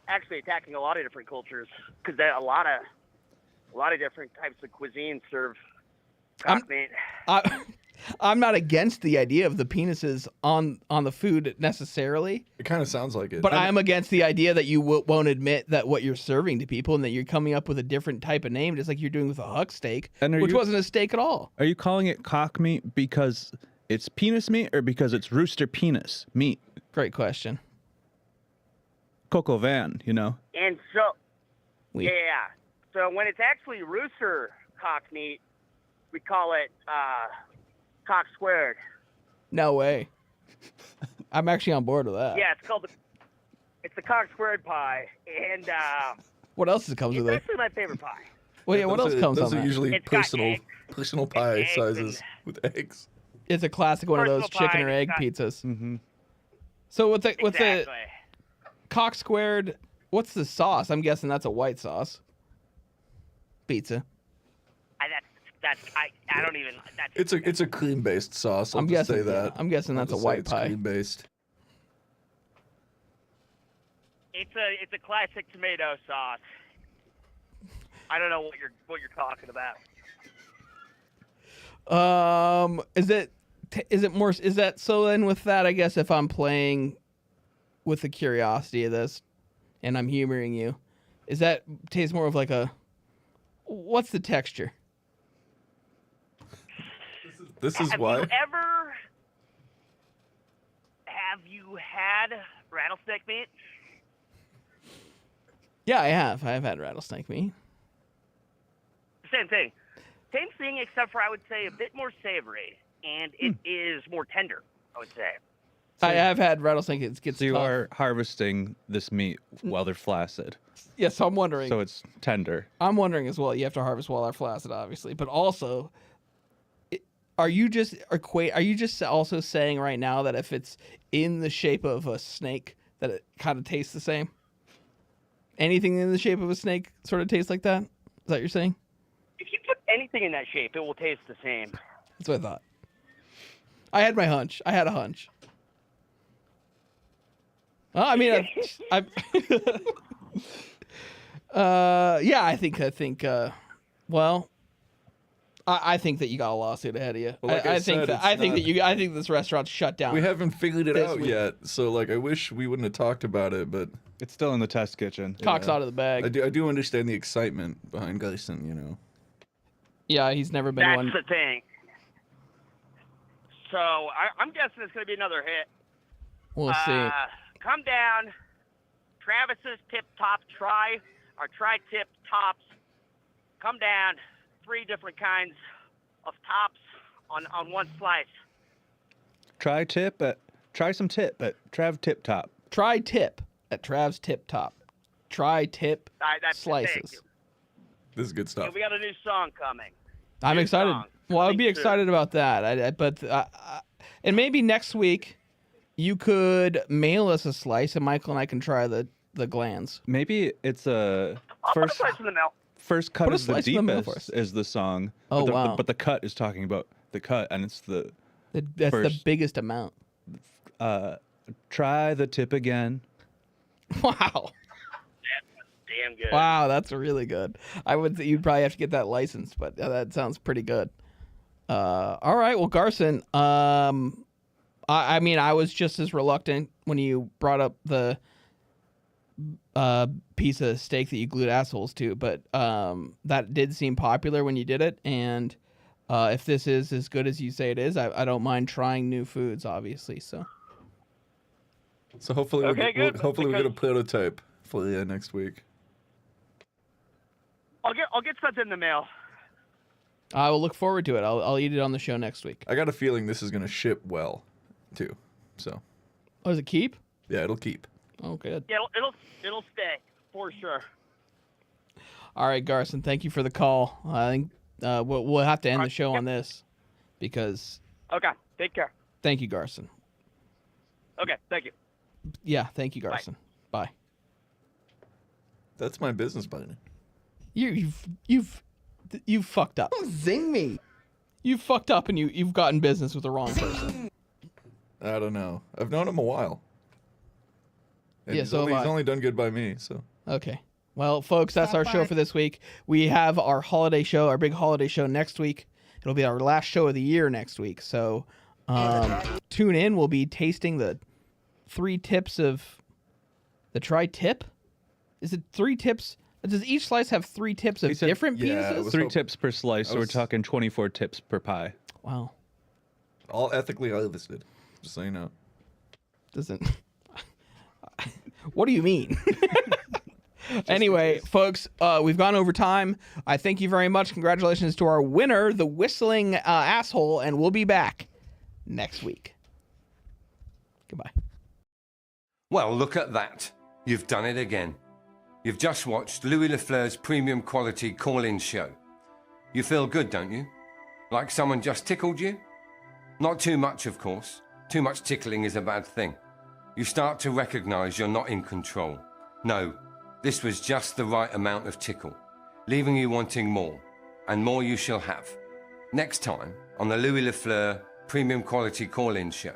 actually attacking a lot of different cultures because a lot of different types of cuisine serve cock meat. I'm not against the idea of the penises on the food necessarily. It kind of sounds like it. But I'm against the idea that you won't admit that what you're serving to people and that you're coming up with a different type of name, just like you're doing with a huck steak, which wasn't a steak at all. Are you calling it cock meat because it's penis meat or because it's rooster penis meat? Great question. Coco Van, you know? And so, Oui. yeah. So when it's actually rooster cock meat, we call it cock squared. No way. I'm actually on board with that. Yeah, it's the cock squared pie, and What else comes it's with it? actually my favorite pie. Well, yeah, what else comes on Those are that? usually It's got personal pie eggs sizes with eggs. It's a classic one of those Personal chicken pie, or egg it's got- pizzas. Mm-hmm. So with the Exactly. cock squared, what's the sauce? I'm guessing that's a white sauce. Pizza. I don't even. It's a cream based sauce. I'll I'm just guessing say that. yeah, I'm guessing that's a white pie. Cream based. It's a classic tomato sauce. I don't know what you're talking about. Is it more? Is that so? Then with that, I guess if I'm playing with the curiosity of this, and I'm humoring you, is that taste more of like a? What's the texture? This is Have why. Have you had rattlesnake meat? Yeah, I have. I have had rattlesnake meat. Same thing. Same thing, except for I would say a bit more savory, and it is more tender, I would say. I have had rattlesnake. It gets So you tough. are harvesting this meat while they're flaccid. Yes, I'm wondering. So it's tender. I'm wondering as well. You have to harvest while they're flaccid, obviously, but also, are you just also saying right now that if it's in the shape of a snake, that it kind of tastes the same? Anything in the shape of a snake sort of tastes like that? Is that what you're saying? If you put anything in that shape, it will taste the same. That's what I thought. I had my hunch. I had a hunch. Well, I mean, yeah, I think, well, I think that you got a lawsuit ahead of you. Well, like I said, think this restaurant's shut down. We haven't figured it this out week. yet, so like I wish we wouldn't have talked about it, but it's still in the test kitchen. Cock's out of the bag. I do understand the excitement behind Gleason, you know. Yeah, he's never been That's one. the thing. So I'm guessing it's going to be another hit. We'll see. Come down. Travis's Tip Top Tri-Tip Tops. Come down. 3 different kinds of tops on one slice. Try some tip at Trav Tip Top. Try tip at Trav's Tip Top. Try tip That's the thing. slices. This is good Yeah, stuff. we got a new song coming. I'm New excited. song Well, I'd coming be soon. excited about that. And maybe next week you could mail us a slice, and Michael and I can try the glands. Maybe it's a I'll put a first slice in the mail. first cut Put a is the slice in the mail for deepest us. is the song. Oh, but wow. But the cut is talking about the cut, and it's the That's the first. biggest amount. Try the tip again. Wow. Damn good. Wow, that's really good. I would say you'd probably have to get that license, but that sounds pretty good. All right, well, Garson, I mean, I was just as reluctant when you brought up the piece of steak that you glued assholes to, but that did seem popular when you did it, and if this is as good as you say it is, I don't mind trying new foods, obviously, so. So hopefully Okay, good, hopefully we get a because- prototype for you next week. I'll get something in the mail. I will look forward to it. I'll eat it on the show next week. I got a feeling this is gonna ship well, too. So. Oh, does it keep? Yeah, it'll keep. Oh, good. Yeah, it'll stay for sure. All right, Garson, thank you for the call. I think we'll have to end the show on this because. Okay, take care. Thank you, Garson. Okay, thank you. Yeah, thank you, Garson. Bye. That's my business partner. You've fucked up. Don't zing me. You fucked up and you've gotten business with the wrong person. I don't know. I've known him a while. And Yeah, he's so only, have he's I. only done good by me, so. Okay. Well, folks, that's our show for this week. We have our holiday show, our big holiday show next week. It'll be our last show of the year next week. So tune in. We'll be tasting the 3 tips of the tri-tip. Is it 3 tips? Does each slice have 3 tips of different pieces? 3 tips per slice, so we're talking 24 tips per pie. Wow. All ethically harvested, just so you know. Doesn't. What do you mean? Anyway, folks, we've gone over time. I thank you very much. Congratulations to our winner, the whistling asshole, and we'll be back next week. Goodbye. Well, look at that. You've done it again. You've just watched Louis Lafleur's premium quality call-in show. You feel good, don't you? Like someone just tickled you? Not too much, of course. Too much tickling is a bad thing. You start to recognize you're not in control. No, this was just the right amount of tickle, leaving you wanting more, and more you shall have. Next time on the Louis Lafleur premium quality call-in show.